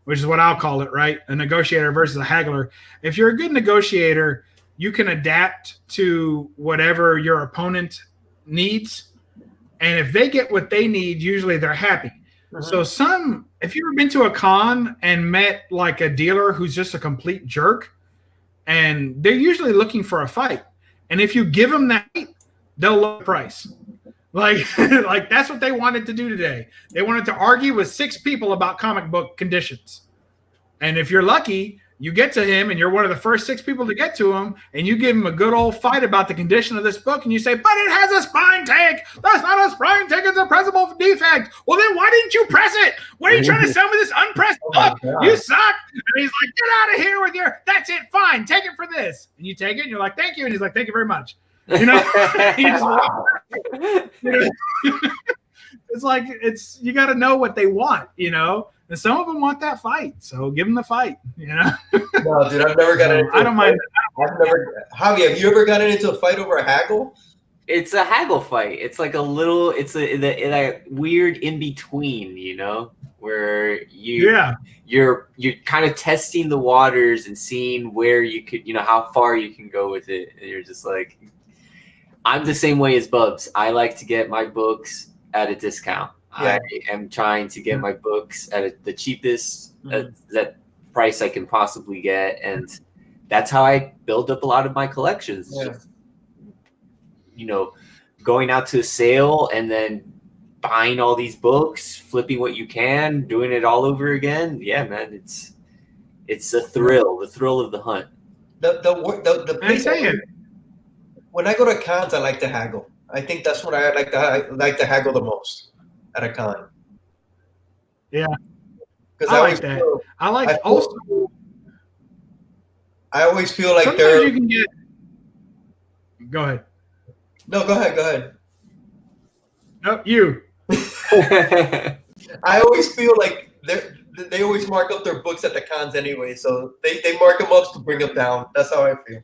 which is what I'll call it, right? A negotiator versus a haggler. If you're a good negotiator, you can adapt to whatever your opponent needs. And if they get what they need, usually they're happy. So if you've ever been to a con and met like a dealer who's just a complete jerk, and they're usually looking for a fight. And if you give them that, they'll lower the price. Like that's what they wanted to do today. They wanted to argue with 6 people about comic book conditions. And if you're lucky, You get to him, and you're one of the first 6 people to get to him, and you give him a good old fight about the condition of this book, and you say, but it has a spine take. That's not a spine take. It's a pressable defect. Well, then why didn't you press it? What are you trying to sell me this unpressed book? You suck. And he's like, get out of here with your, that's it, fine, take it for this. And you take it, and you're like, thank you. And he's like, thank you very much. You know, you just it's like, you got to know what they want, you know. And some of them want that fight, so give them the fight, you know. No, dude, I've never gotten into I don't mind. Javi, have you ever gotten into a fight over a haggle? It's a haggle fight. It's like it's a weird in between, you know, where you're kind of testing the waters and seeing where you could, you know, how far you can go with it. And you're just like, I'm the same way as Bubs. I like to get my books at a discount. Yeah. I am trying to get my books at the cheapest that price I can possibly get, and that's how I build up a lot of my collections. Yeah. Just, you know, going out to a sale and then buying all these books, flipping what you can, doing it all over again. Yeah, man, it's a thrill, the thrill of the hunt. The place when I go to cons, I like to haggle. I think that's what I like to haggle the most. At a con. Yeah. Because I like that. I always feel like sometimes you can get. Go ahead. No, go ahead. No, you. I always feel like they always mark up their books at the cons anyway, so they mark them up to bring them down. That's how I feel.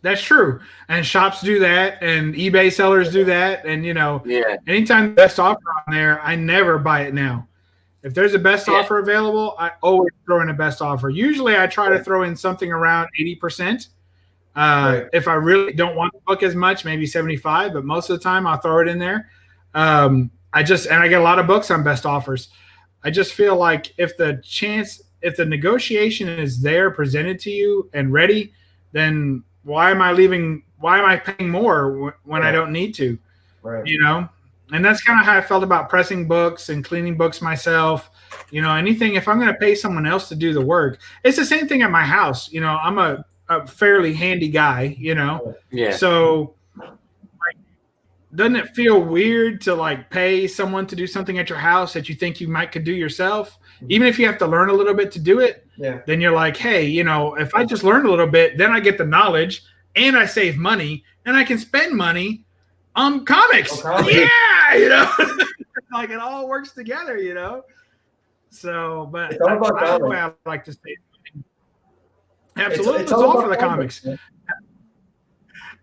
That's true. And shops do that, and eBay sellers do that. And, you know, anytime the best offer on there, I never buy it now. If there's a best offer available, I always throw in a best offer. Usually I try to throw in something around 80%. If I really don't want the book as much, maybe 75, but most of the time I'll throw it in there. I get a lot of books on best offers. I just feel like if the negotiation is there presented to you and ready, then why am I paying more when I don't need to? Right. You know? And that's kind of how I felt about pressing books and cleaning books myself. You know, anything, if I'm going to pay someone else to do the work, it's the same thing at my house. You know, I'm a fairly handy guy, you know? Yeah. So doesn't it feel weird to like pay someone to do something at your house that you think you could do yourself? Even if you have to learn a little bit to do it, then you're like, hey, you know, if I just learn a little bit, then I get the knowledge and I save money and I can spend money on comics. Yeah, you know, like it all works together, you know. So, but that's the way I like to say it. Absolutely, it's all for the comics.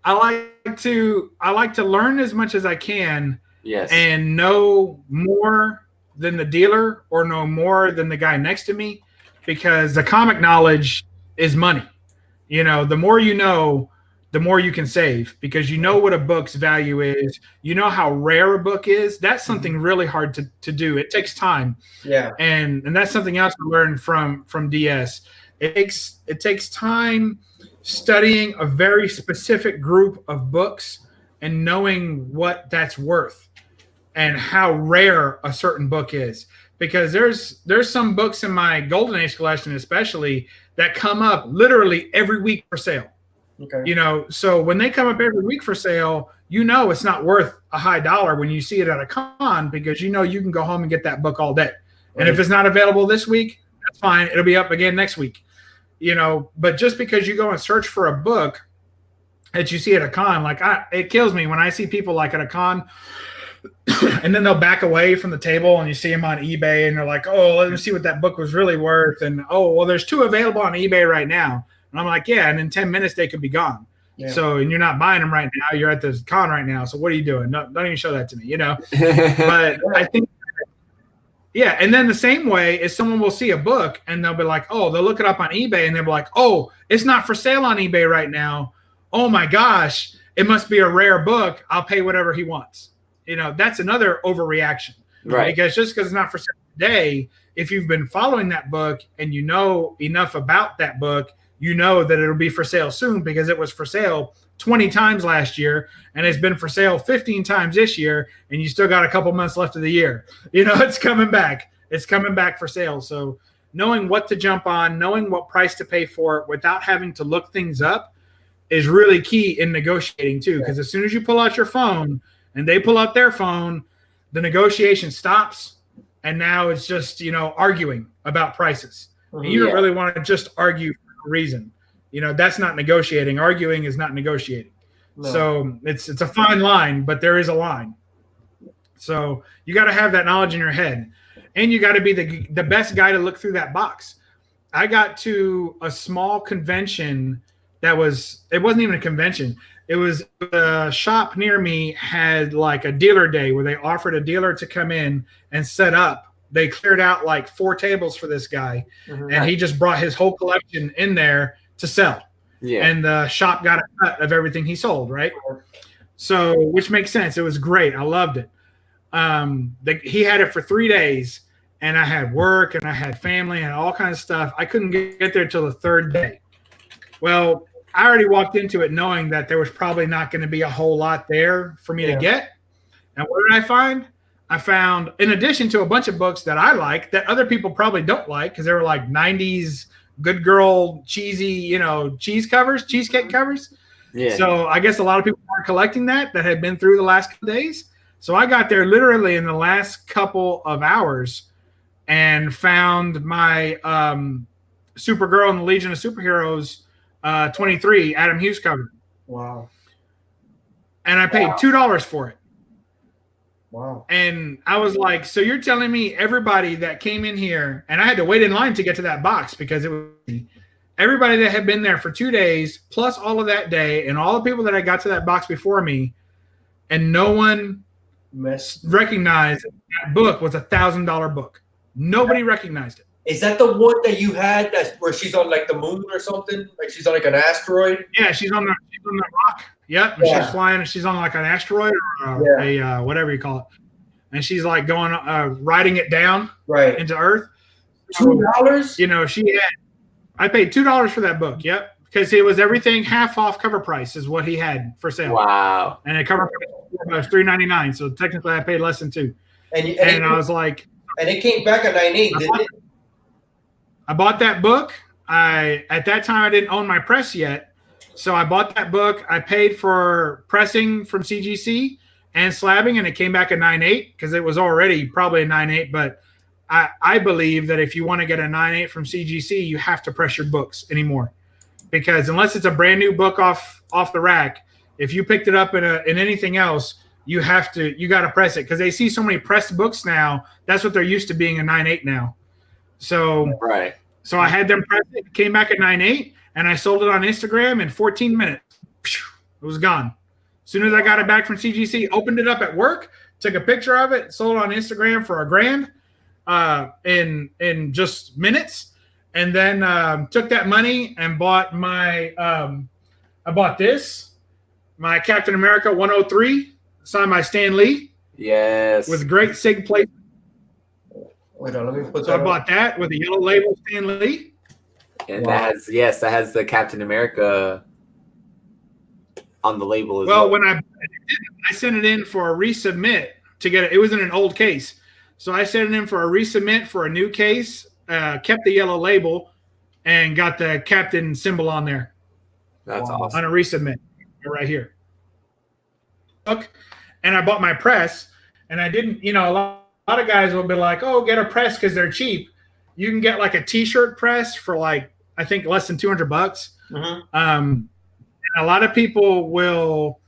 I like to learn as much as I can, and know more than the dealer or know more than the guy next to me, because the comic knowledge is money. You know, the more you know, the more you can save, because you know what a book's value is. You know how rare a book is. That's something really hard to do. It takes time. Yeah, and that's something else I learned from DS. It takes time studying a very specific group of books and knowing what that's worth and how rare a certain book is, because there's some books in my Golden Age collection especially that come up literally every week for sale. Okay. You know, so when they come up every week for sale, you know it's not worth a high dollar when you see it at a con, because you know you can go home and get that book all day. And if it's not available this week, that's fine. It'll be up again next week. You know, but just because you go and search for a book that you see at a con, like it kills me when I see people like at a con and then they'll back away from the table and you see them on eBay and they're like, oh, let me see what that book was really worth. And, oh, well, there's 2 available on eBay right now. And I'm like, yeah, and in 10 minutes they could be gone. Yeah. So, and you're not buying them right now. You're at the con right now. So what are you doing? No, don't even show that to me, you know. But I think, yeah, and then the same way is someone will see a book and they'll be like, oh, they'll look it up on eBay and they'll be like, oh, it's not for sale on eBay right now. Oh my gosh, it must be a rare book. I'll pay whatever he wants. You know, that's another overreaction. Right. Because just because it's not for sale today, if you've been following that book and you know enough about that book, you know that it'll be for sale soon, because it was for sale 20 times last year and it's been for sale 15 times this year, and you still got a couple months left of the year. You know, it's coming back. It's coming back for sale. So knowing what to jump on, knowing what price to pay for it without having to look things up is really key in negotiating too. Because as soon as you pull out your phone and they pull out their phone, the negotiation stops, and now it's just, you know, arguing about prices. And you don't really want to just argue for a reason. You know, that's not negotiating. Arguing is not negotiating. No. So it's a fine line, but there is a line. So you got to have that knowledge in your head, and you got to be the best guy to look through that box. I got to a small convention it wasn't even a convention. It was a shop near me had like a dealer day where they offered a dealer to come in and set up. They cleared out like 4 tables for this guy, and he just brought his whole collection in there to sell. Yeah. And the shop got a cut of everything he sold, right? So, which makes sense. It was great. I loved it. He had it for 3 days, and I had work and I had family and all kinds of stuff. I couldn't get there till the 3rd day. Well, I already walked into it knowing that there was probably not going to be a whole lot there for me to get. And what did I find? I found, in addition to a bunch of books that I like that other people probably don't like because they were like 90s good girl cheesy, you know, cheesecake covers. Yeah. So I guess a lot of people are collecting that had been through the last couple days. So I got there literally in the last couple of hours and found my Supergirl and the Legion of Superheroes 23 Adam Hughes cover. Wow. And I paid $2 for it. Wow. And I was like, so you're telling me everybody that came in here, and I had to wait in line to get to that box because it was everybody that had been there for 2 days, plus all of that day, and all the people that I got to that box before me, and no one recognized that book was $1,000 book. Nobody recognized it. Is that the one that you had where she's on like the moon or something? Like she's on like an asteroid? Yeah, she's on the rock. Yep. Yeah. She's flying and she's on like an asteroid or a whatever you call it. And she's like going riding it down into Earth. $2? You know, I paid $2 for that book. Yep. Because it was everything half off cover price is what he had for sale. Wow. And the cover price was $3.99. So technically I paid less than $2. And I was like, and it came back at $9.8, didn't it? I bought that book. At that time I didn't own my press yet. So I bought that book. I paid for pressing from CGC and slabbing, and it came back at 9.8 because it was already probably a 9.8. But I believe that if you want to get a 9.8 from CGC, you have to press your books anymore, because unless it's a brand new book off the rack, if you picked it up in anything else, you got to press it because they see so many pressed books now. That's what they're used to being a 9.8 now. So So I had them press it. It came back at 9.8, and I sold it on Instagram in 14 minutes. It was gone. As soon as I got it back from CGC, opened it up at work, took a picture of it, sold it on Instagram for $1,000 in just minutes, and then took that money and bought my my Captain America 103 signed by Stan Lee. Yes. With great SIG plate. Wait, let me put I bought that with a yellow label Stan Lee. And that has the Captain America on the label as well. Well, when I sent it in for a resubmit to get it. It was in an old case. So I sent it in for a resubmit for a new case, kept the yellow label, and got the Captain symbol on there. That's awesome. On a resubmit right here. And I bought my press, and I didn't, a lot of guys will be like, oh, get a press because they're cheap. You can get like a T-shirt press for like, I think less than $200. And a lot of people will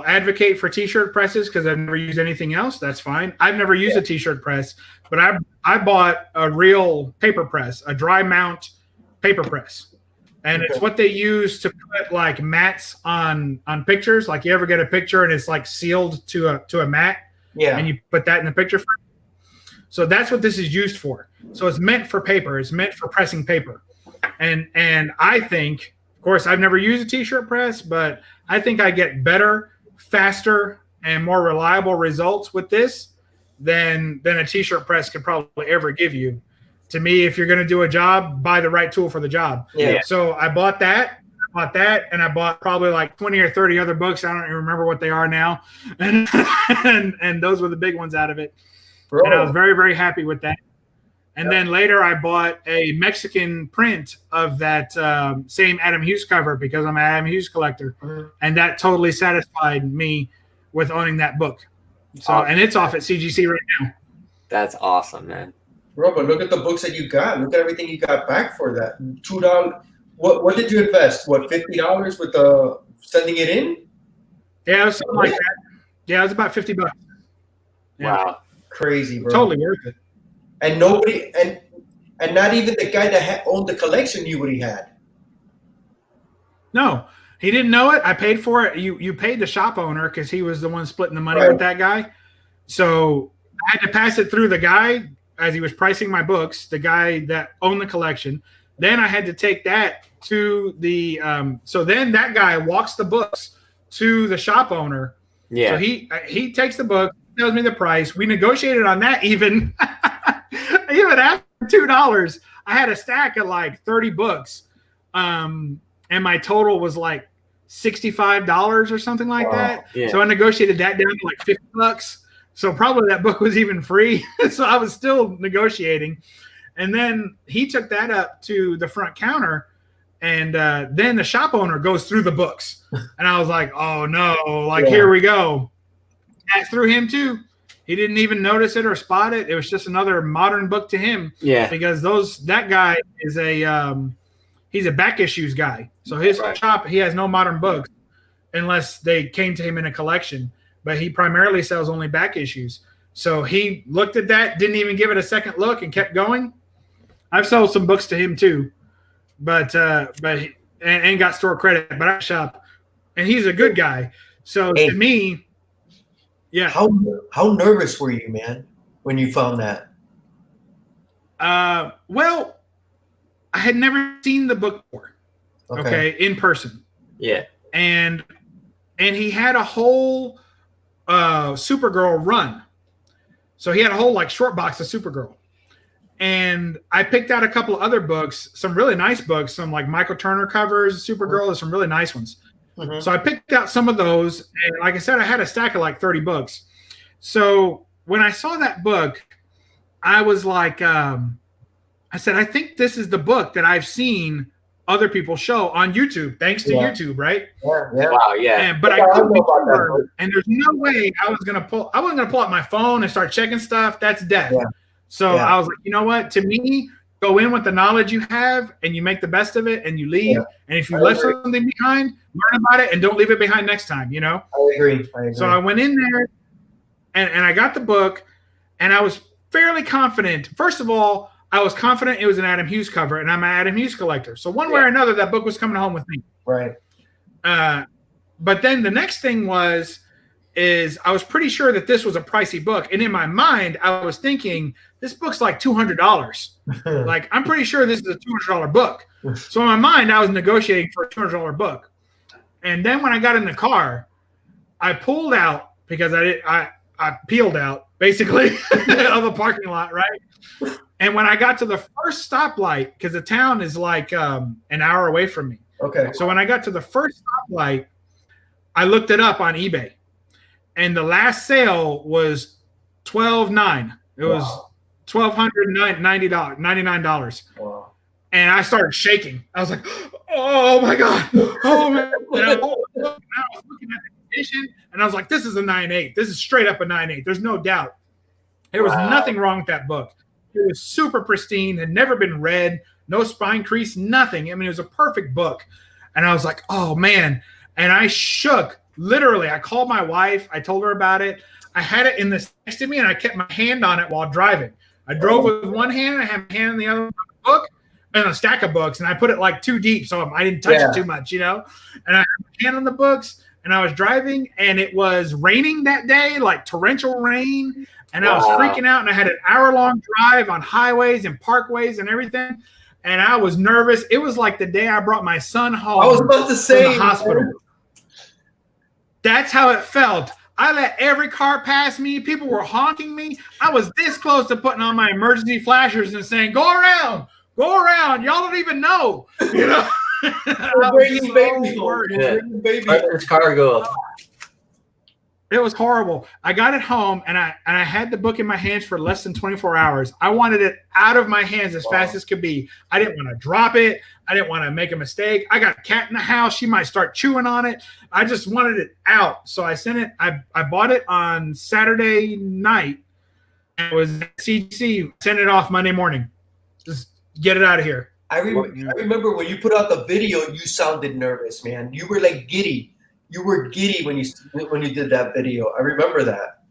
advocate for T-shirt presses because I've never used anything else. That's fine. I've never used a T-shirt press, but I bought a real paper press, a dry mount paper press. And it's what they use to put like mats on pictures. Like you ever get a picture and it's like sealed to a mat. Yeah. And you put that in the picture frame. So that's what this is used for. So it's meant for paper. It's meant for pressing paper. And I think, of course, I've never used a T-shirt press, but I think I get better, faster, and more reliable results with this than a T-shirt press could probably ever give you. To me, if you're going to do a job, buy the right tool for the job. Yeah. So I bought that, and I bought probably like 20 or 30 other books. I don't even remember what they are now. And those were the big ones out of it. Bro. And I was very, very happy with that. And then later I bought a Mexican print of that same Adam Hughes cover because I'm an Adam Hughes collector. And that totally satisfied me with owning that book. So, and it's off at CGC right now. That's awesome, man. Bro, but look at the books that you got. Look at everything you got back for that. $2. What did you invest? What, $50 with the sending it in? Yeah, it was something like that. Yeah, it was about $50. Yeah. Wow. Crazy, bro. Totally worth it. And nobody, and not even the guy that owned the collection knew what he had. No, he didn't know it. I paid for it. You paid the shop owner because he was the one splitting the money with that guy. So I had to pass it through the guy as he was pricing my books, the guy that owned the collection. Then I had to take that to the so then that guy walks the books to the shop owner. Yeah. So he takes the book, tells me the price. We negotiated on that even after $2. I had a stack of like 30 books. And my total was like $65 or something like that. Yeah. So I negotiated that down to like $50. So probably that book was even free. So I was still negotiating. And then he took that up to the front counter. And then the shop owner goes through the books. And I was like, oh, no, here we go. Passed through him, too. He didn't even notice it or spot it. It was just another modern book to him. Yeah. Because that guy is he's a back issues guy. So his shop, he has no modern books unless they came to him in a collection. But he primarily sells only back issues. So he looked at that, didn't even give it a second look, and kept going. I've sold some books to him too, but got store credit. But I shop, and he's a good guy. So to me, yeah. How nervous were you, man, when you found that? Well, I had never seen the book before. Okay, in person. Yeah, and he had a whole Supergirl run. So he had a whole like short box of Supergirl. And I picked out a couple of other books, some really nice books, some like Michael Turner covers, Supergirl, there's some really nice ones. Mm-hmm. So I picked out some of those. And like I said, I had a stack of like 30 books. So when I saw that book, I was like, I said, I think this is the book that I've seen other people show on YouTube, thanks to YouTube, right? Yeah. Wow, yeah. But I couldn't be sure, and there's no way I wasn't gonna pull out my phone and start checking stuff. That's death. Yeah. So I was like, you know what? To me, go in with the knowledge you have, and you make the best of it, and you leave. Yeah. And if you left something behind, learn about it, and don't leave it behind next time. You know. I agree. So I went in there, and I got the book, and I was fairly confident. First of all, I was confident it was an Adam Hughes cover, and I'm an Adam Hughes collector. So one way or another, that book was coming home with me. Right. But then the next thing is I was pretty sure that this was a pricey book. And in my mind, I was thinking, this book's like $200. Like, I'm pretty sure this is a $200 book. So in my mind, I was negotiating for a $200 book. And then when I got in the car, I pulled out because I peeled out, basically, of the parking lot, right? And when I got to the first stoplight, because the town is like an hour away from me. Okay. So when I got to the first stoplight, I looked it up on eBay. And the last sale was $12,900. It was $1,299. Wow. And I started shaking. I was like, oh, my God. Oh, man. And I was looking at the condition, and I was like, this is a 9.8. This is straight up a 9.8. There's no doubt. There was nothing wrong with that book. It was super pristine, had never been read, no spine crease, nothing. I mean, it was a perfect book. And I was like, oh, man. And I shook. Literally, I called my wife. I told her about it. I had it in this next to me, and I kept my hand on it while driving. I drove with one hand. I had my hand in the other book and a stack of books, and I put it like too deep, so I didn't touch it too much, you know. And I had my hand on the books, and I was driving, and it was raining that day, like torrential rain. And I was freaking out, and I had an hour-long drive on highways and parkways and everything. And I was nervous. It was like the day I brought my son home. I was about to say, from the hospital. That's how it felt. I let every car pass me. People were honking me. I was this close to putting on my emergency flashers and saying, "Go around, go around." Y'all don't even know, you know. Baby. Cargo. It was horrible. I got it home and I had the book in my hands for less than 24 hours. I wanted it out of my hands as fast as could be. I didn't want to drop it. I didn't want to make a mistake. I got a cat in the house. She might start chewing on it. I just wanted it out. So I sent it. I bought it on Saturday night. It was CDC. Sent it off Monday morning. Just get it out of here. I remember when you put out the video, you sounded nervous, man. You were like giddy. You were giddy when you did that video. I remember that.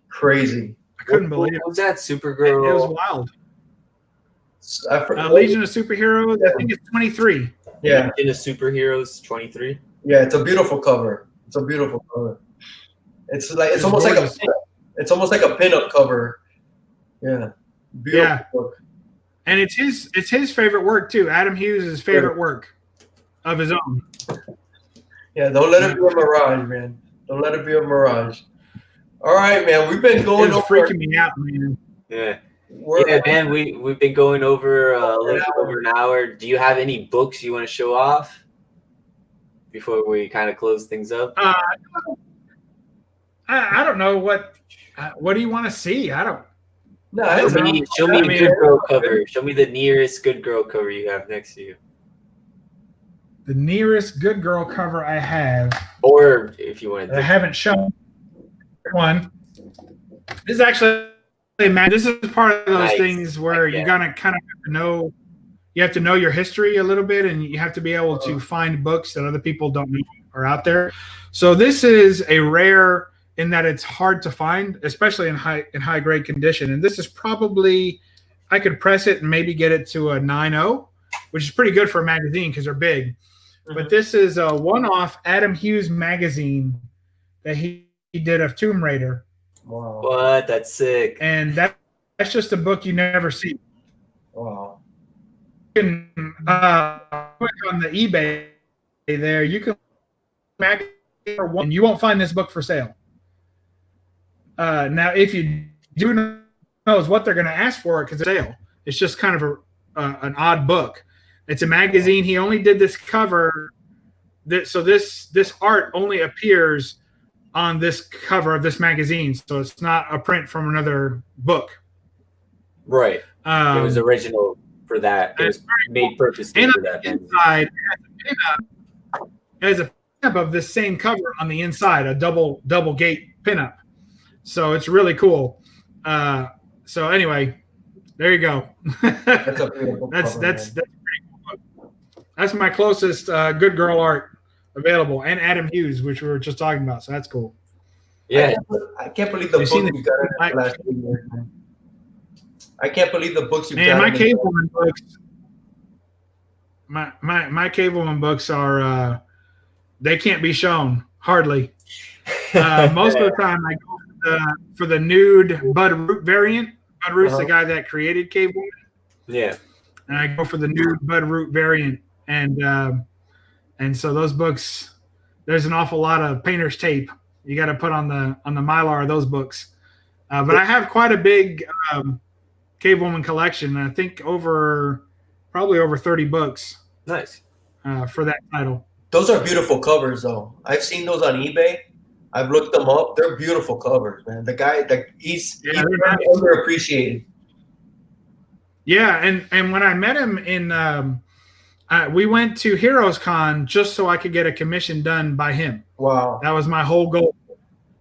Crazy. I couldn't believe it. What was that, Supergirl? It was wild. I Legion of Superheroes. I think it's 23. Yeah. Legion of Superheroes 23. Yeah, it's a beautiful cover. It's a beautiful cover. It's almost gorgeous. like a pinup cover. Yeah. Beautiful book. And it's his favorite work too. Adam Hughes' favorite work of his own. Yeah, don't let it be a mirage, man. Don't let it be a mirage. All right, man. We've been going over. Freaking me out, man. Yeah. Man. We've been going over a little bit over an hour. Do you have any books you want to show off before we kind of close things up? I don't know what do you want to see? I don't. No, Show me a good girl cover. Show me the nearest good girl cover you have next to you. The nearest good girl cover I have, or if you want to, I haven't shown one. This is actually, man, this is part of those things where you're gonna kind of have to know. You have to know your history a little bit, and you have to be able to find books that other people don't know are out there. So this is a rare in that it's hard to find, especially in high grade condition. And this is probably, I could press it and maybe get it to a 9.0, which is pretty good for a magazine because they're big. But this is a one-off Adam Hughes magazine that he did of Tomb Raider. Wow. What? That's sick. And that's just a book you never see. Wow. You can click on the eBay there. You can and you won't find this book for sale. Now, if you do knows what they're going to ask for it because it's sale. It's just kind of an odd book. It's a magazine. He only did this cover. So this art only appears on this cover of this magazine. So it's not a print from another book. Right. It was original for that. It was made purposely for that. Inside has a pinup of this same cover on the inside, a double gate pinup. So it's really cool. So anyway, there you go. That's a beautiful that's cover, pretty cool. That's my closest good girl art available, and Adam Hughes, which we were just talking about. So that's cool. Yeah, I can't believe the books you've got in the last 2 years, man. I can't believe the books you've got. My Cave Woman books. My Cave Woman books are they can't be shown hardly. Most of the time, I go for the nude Bud Root variant. Bud Root's the guy that created Cave Woman. Yeah, and I go for the nude Bud Root variant, and so those books, there's an awful lot of painter's tape you got to put on the mylar of those books. But I have quite a big Cave Woman collection. I think probably over 30 books. Nice. For that title. Those are beautiful covers, though. I've seen those on eBay. I've looked them up. They're beautiful covers, man. The guy, he's underappreciated. Yeah, and when I met him we went to Heroes Con just so I could get a commission done by him. Wow. That was my whole goal,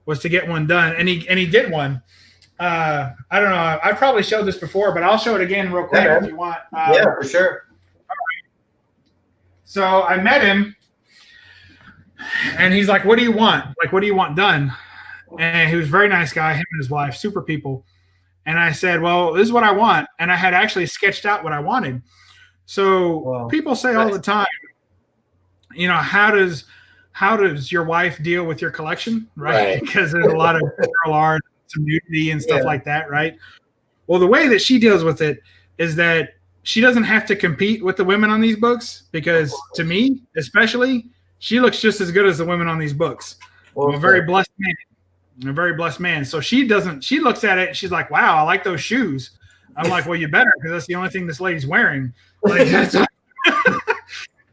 was to get one done, and he did one. I don't know. I probably showed this before, but I'll show it again real quick if you want. Yeah, for sure. All right. So I met him, and he's like, "What do you want? Like, what do you want done?" And he was a very nice guy, him and his wife, super people. And I said, "Well, this is what I want," and I had actually sketched out what I wanted. So people say all the time, you know, how does your wife deal with your collection, right? Because there's a lot of girl art, some nudity and stuff like that, right? Well, the way that she deals with it is that she doesn't have to compete with the women on these books, because to me, especially, she looks just as good as the women on these books. I'm a very blessed man. I'm a very blessed man. So she looks at it and she's like, "Wow, I like those shoes." I'm like, "Well, you better, because that's the only thing this lady's wearing." Like, that's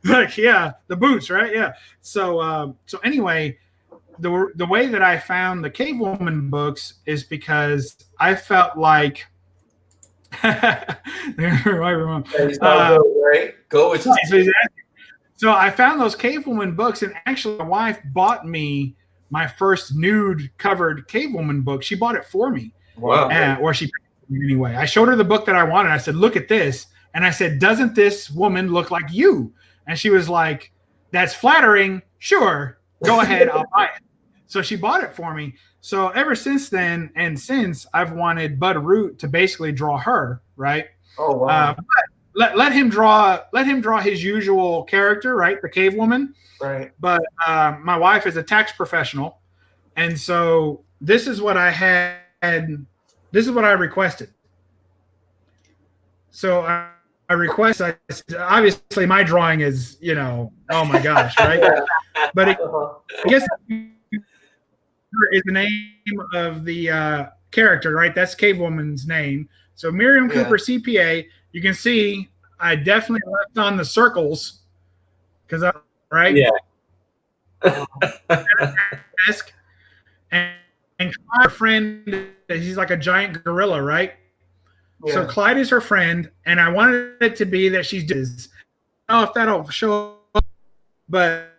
like, yeah, the boots, right? Yeah. So anyway, the way that I found the Cave Woman books is because I felt like right? Go with so I found those Cave Woman books, and actually my wife bought me my first nude covered Cave Woman book. She bought it for me. Wow. Or she anyway. I showed her the book that I wanted. I said, "Look at this." And I said, "Doesn't this woman look like you?" And she was like, "That's flattering. Sure. Go ahead. I'll buy it." So she bought it for me. So ever since then, and since I've wanted Bud Root to basically draw her, right? Oh wow. Let him draw his usual character, right? The cave woman. Right. But my wife is a tax professional, and so this is what I had. This is what I requested. So I request. Obviously, my drawing is, oh my gosh, right? But I guess is the name of the character, right? That's Cave Woman's name. So Miriam Cooper, CPA. You can see I definitely left on the circles because I Yeah. and her friend, he's like a giant gorilla, right? Yeah. So Clyde is her friend, and I wanted it to be that she's just. I don't know if that'll show up, but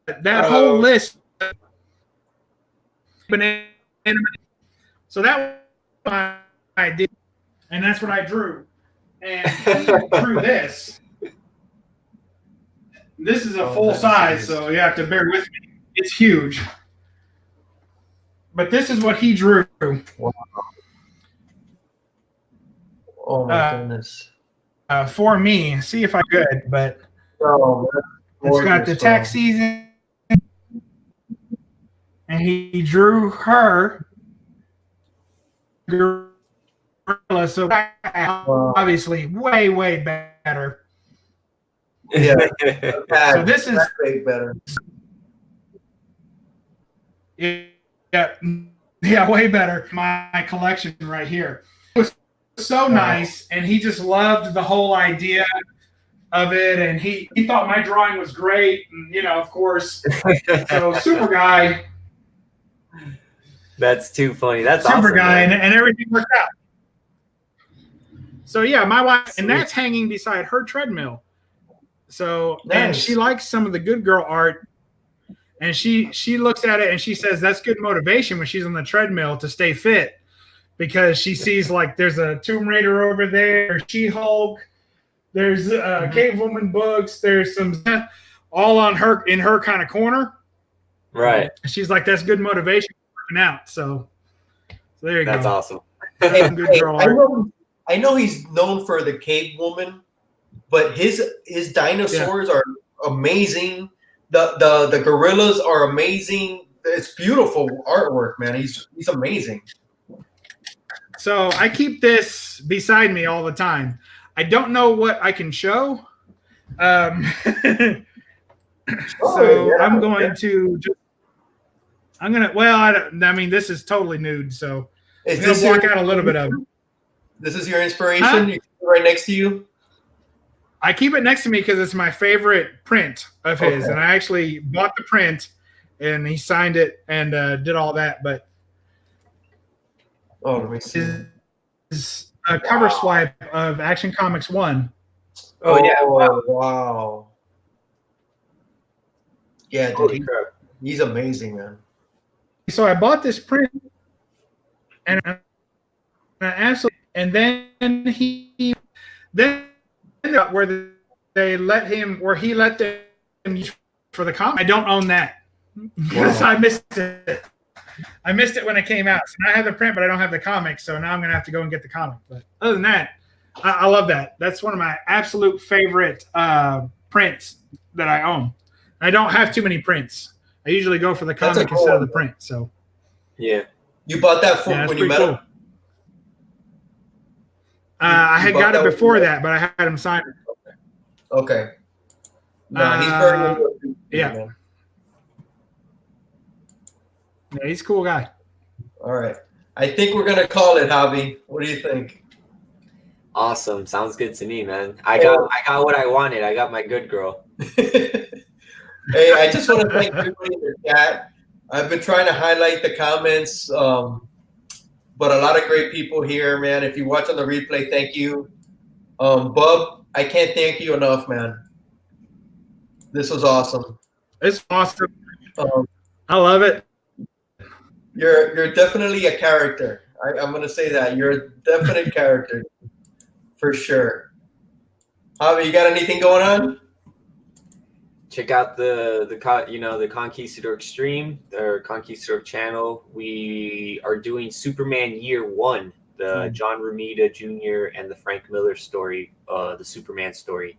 that whole list. So that was I did, and that's what I drew. And he drew this. This is a full size, so you have to bear with me. It's huge. But this is what he drew. Wow. Oh my goodness. For me, see if I could, but it's got the tax season, and he drew her gorilla, so obviously way better. Yeah. So this is way better. Yeah, way better. My collection right here. It was so nice, and he just loved the whole idea of it, and he thought my drawing was great, and of course, so super guy. That's too funny. That's super awesome, guy, man. and everything worked out. So yeah, my wife, and that's hanging beside her treadmill. So and she likes some of the good girl art. And she looks at it and she says that's good motivation when she's on the treadmill to stay fit, because she sees like there's a Tomb Raider over there, She-Hulk, there's Cave Woman books, there's some all on her in her kind of corner. Right. And she's like, that's good motivation for working out. So there you go. That's awesome. Good girl art. I know he's known for the Cave Woman, but his dinosaurs are amazing. The gorillas are amazing. It's beautiful artwork, man. He's amazing. So I keep this beside me all the time. I don't know what I can show. I'm going to just. I'm gonna. Well, I mean, this is totally nude, so I'm gonna block out a little bit of it. This is your inspiration. You right next to you. I keep it next to me because it's my favorite print of his, and I actually bought the print, and he signed it and did all that. But let me see. Is a cover swipe of Action Comics 1. Oh yeah! Wow. Yeah, dude, he's amazing, man. So I bought this print, and I absolutely, and then he where they let him, where he let them use for the comic. I don't own that because I missed it. I missed it when it came out. So now I have the print, but I don't have the comic. So now I'm gonna have to go and get the comic. But other than that, I love that. That's one of my absolute favorite prints that I own. I don't have too many prints. I usually go for the comic instead of the print. So yeah, you bought that when you met him. I had got it before that, but I had him sign it. Okay. No, he's very good. Yeah, he's a cool guy. All right. I think we're gonna call it, Javi. What do you think? Awesome. Sounds good to me, man. I got what I wanted. I got my good girl. Hey, I just want to thank everybody in the chat. I've been trying to highlight the comments, but a lot of great people here, man. If you watch on the replay, thank you. Bub, I can't thank you enough, man. This was awesome. It's awesome. Um, I love it. you're definitely a character. I'm going to say that. You're a definite character, for sure. Javi, you got anything going on? Check out the Conquistadork stream, their Conquistadork channel. We are doing Superman Year 1, the John Romita Jr. and the Frank Miller story, the Superman story.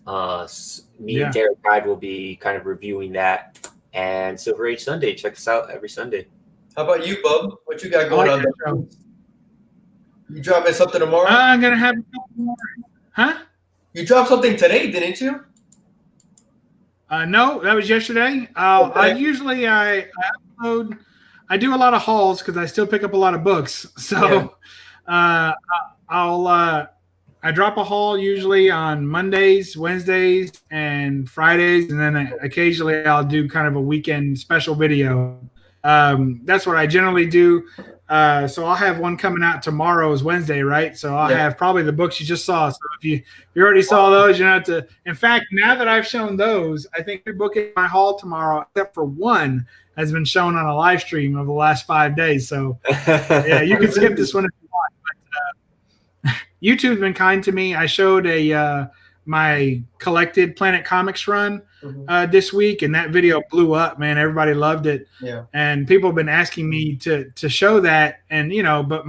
Me and Derek Hyde will be kind of reviewing that. And Silver Age Sunday, check us out every Sunday. How about you, Bub? What you got going on? You dropping something tomorrow? I'm gonna have a couple more. Huh? You dropped something today, didn't you? No, that was yesterday. I usually I upload. I do a lot of hauls because I still pick up a lot of books. So I drop a haul usually on Mondays, Wednesdays, and Fridays, and then occasionally I'll do kind of a weekend special video. That's what I generally do. So I'll have one coming out tomorrow is Wednesday, right? So I'll have probably the books you just saw. So if you already saw those, you don't have to. In fact, now that I've shown those, I think every book in my haul tomorrow, except for one, has been shown on a live stream over the last 5 days. So yeah, you can skip this one if you want. But, YouTube's been kind to me. I showed my collected Planet Comics run this week, and that video blew up, man. Everybody loved it. Yeah. And people have been asking me to show that. And, but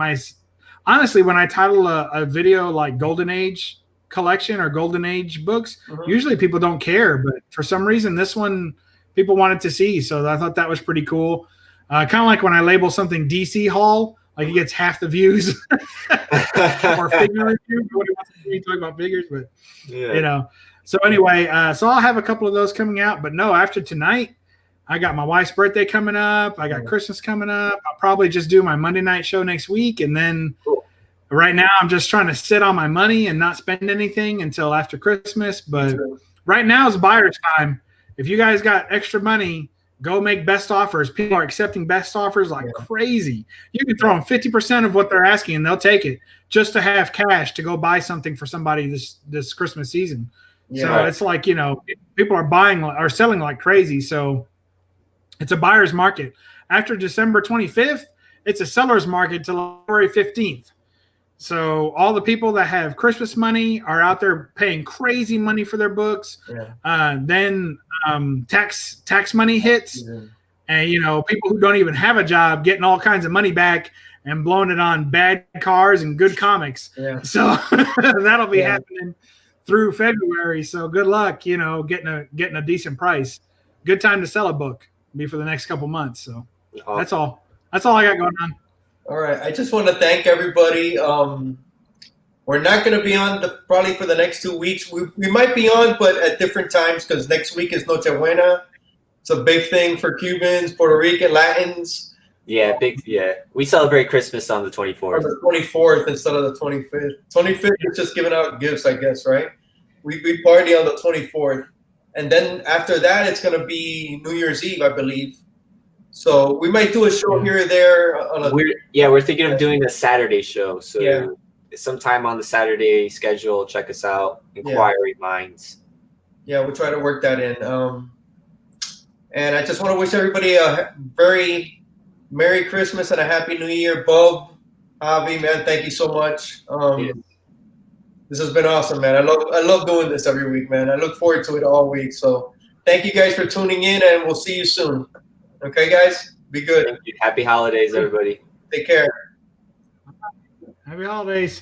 honestly, when I title a video like Golden Age collection or Golden Age books, usually people don't care. But for some reason, this one people wanted to see. So I thought that was pretty cool. Kind of like when I label something DC haul, like it gets half the views or figure review. Nobody wants to talk about figures, but So anyway, so I'll have a couple of those coming out. But no, after tonight, I got my wife's birthday coming up. I got Christmas coming up. I'll probably just do my Monday night show next week. And then right now I'm just trying to sit on my money and not spend anything until after Christmas. But right now is buyer's time. If you guys got extra money, go make best offers. People are accepting best offers like crazy. You can throw them 50% of what they're asking, and they'll take it just to have cash to go buy something for somebody this Christmas season. So it's like, people are buying or selling like crazy. So it's a buyer's market. After December 25th, it's a seller's market till February 15th. So all the people that have Christmas money are out there paying crazy money for their books. Then tax money hits, and people who don't even have a job getting all kinds of money back and blowing it on bad cars and good comics. So that'll be happening through February. So good luck, getting a decent price. Good time to sell a book. Be for the next couple months. So that's all. That's all I got going on. All right. I just want to thank everybody. We're not going to be on probably for the next 2 weeks. We might be on, but at different times, because next week is Noche Buena. It's a big thing for Cubans, Puerto Rican, Latins. Yeah, we celebrate Christmas on the 24th. On the 24th instead of the 25th. 25th is just giving out gifts, I guess, right? We party on the 24th. And then after that, it's going to be New Year's Eve, I believe. So we might do a show here or there. We're thinking of doing a Saturday show. So sometime on the Saturday schedule, check us out. Inquiring Minds. Yeah, we'll try to work that in. And I just want to wish everybody a very Merry Christmas and a Happy New Year. Bub, Javi, man, thank you so much. This has been awesome, man. I love doing this every week, man. I look forward to it all week. So thank you guys for tuning in, and we'll see you soon. Okay, guys? Be good. Thank you. Happy holidays, everybody. Take care. Happy holidays.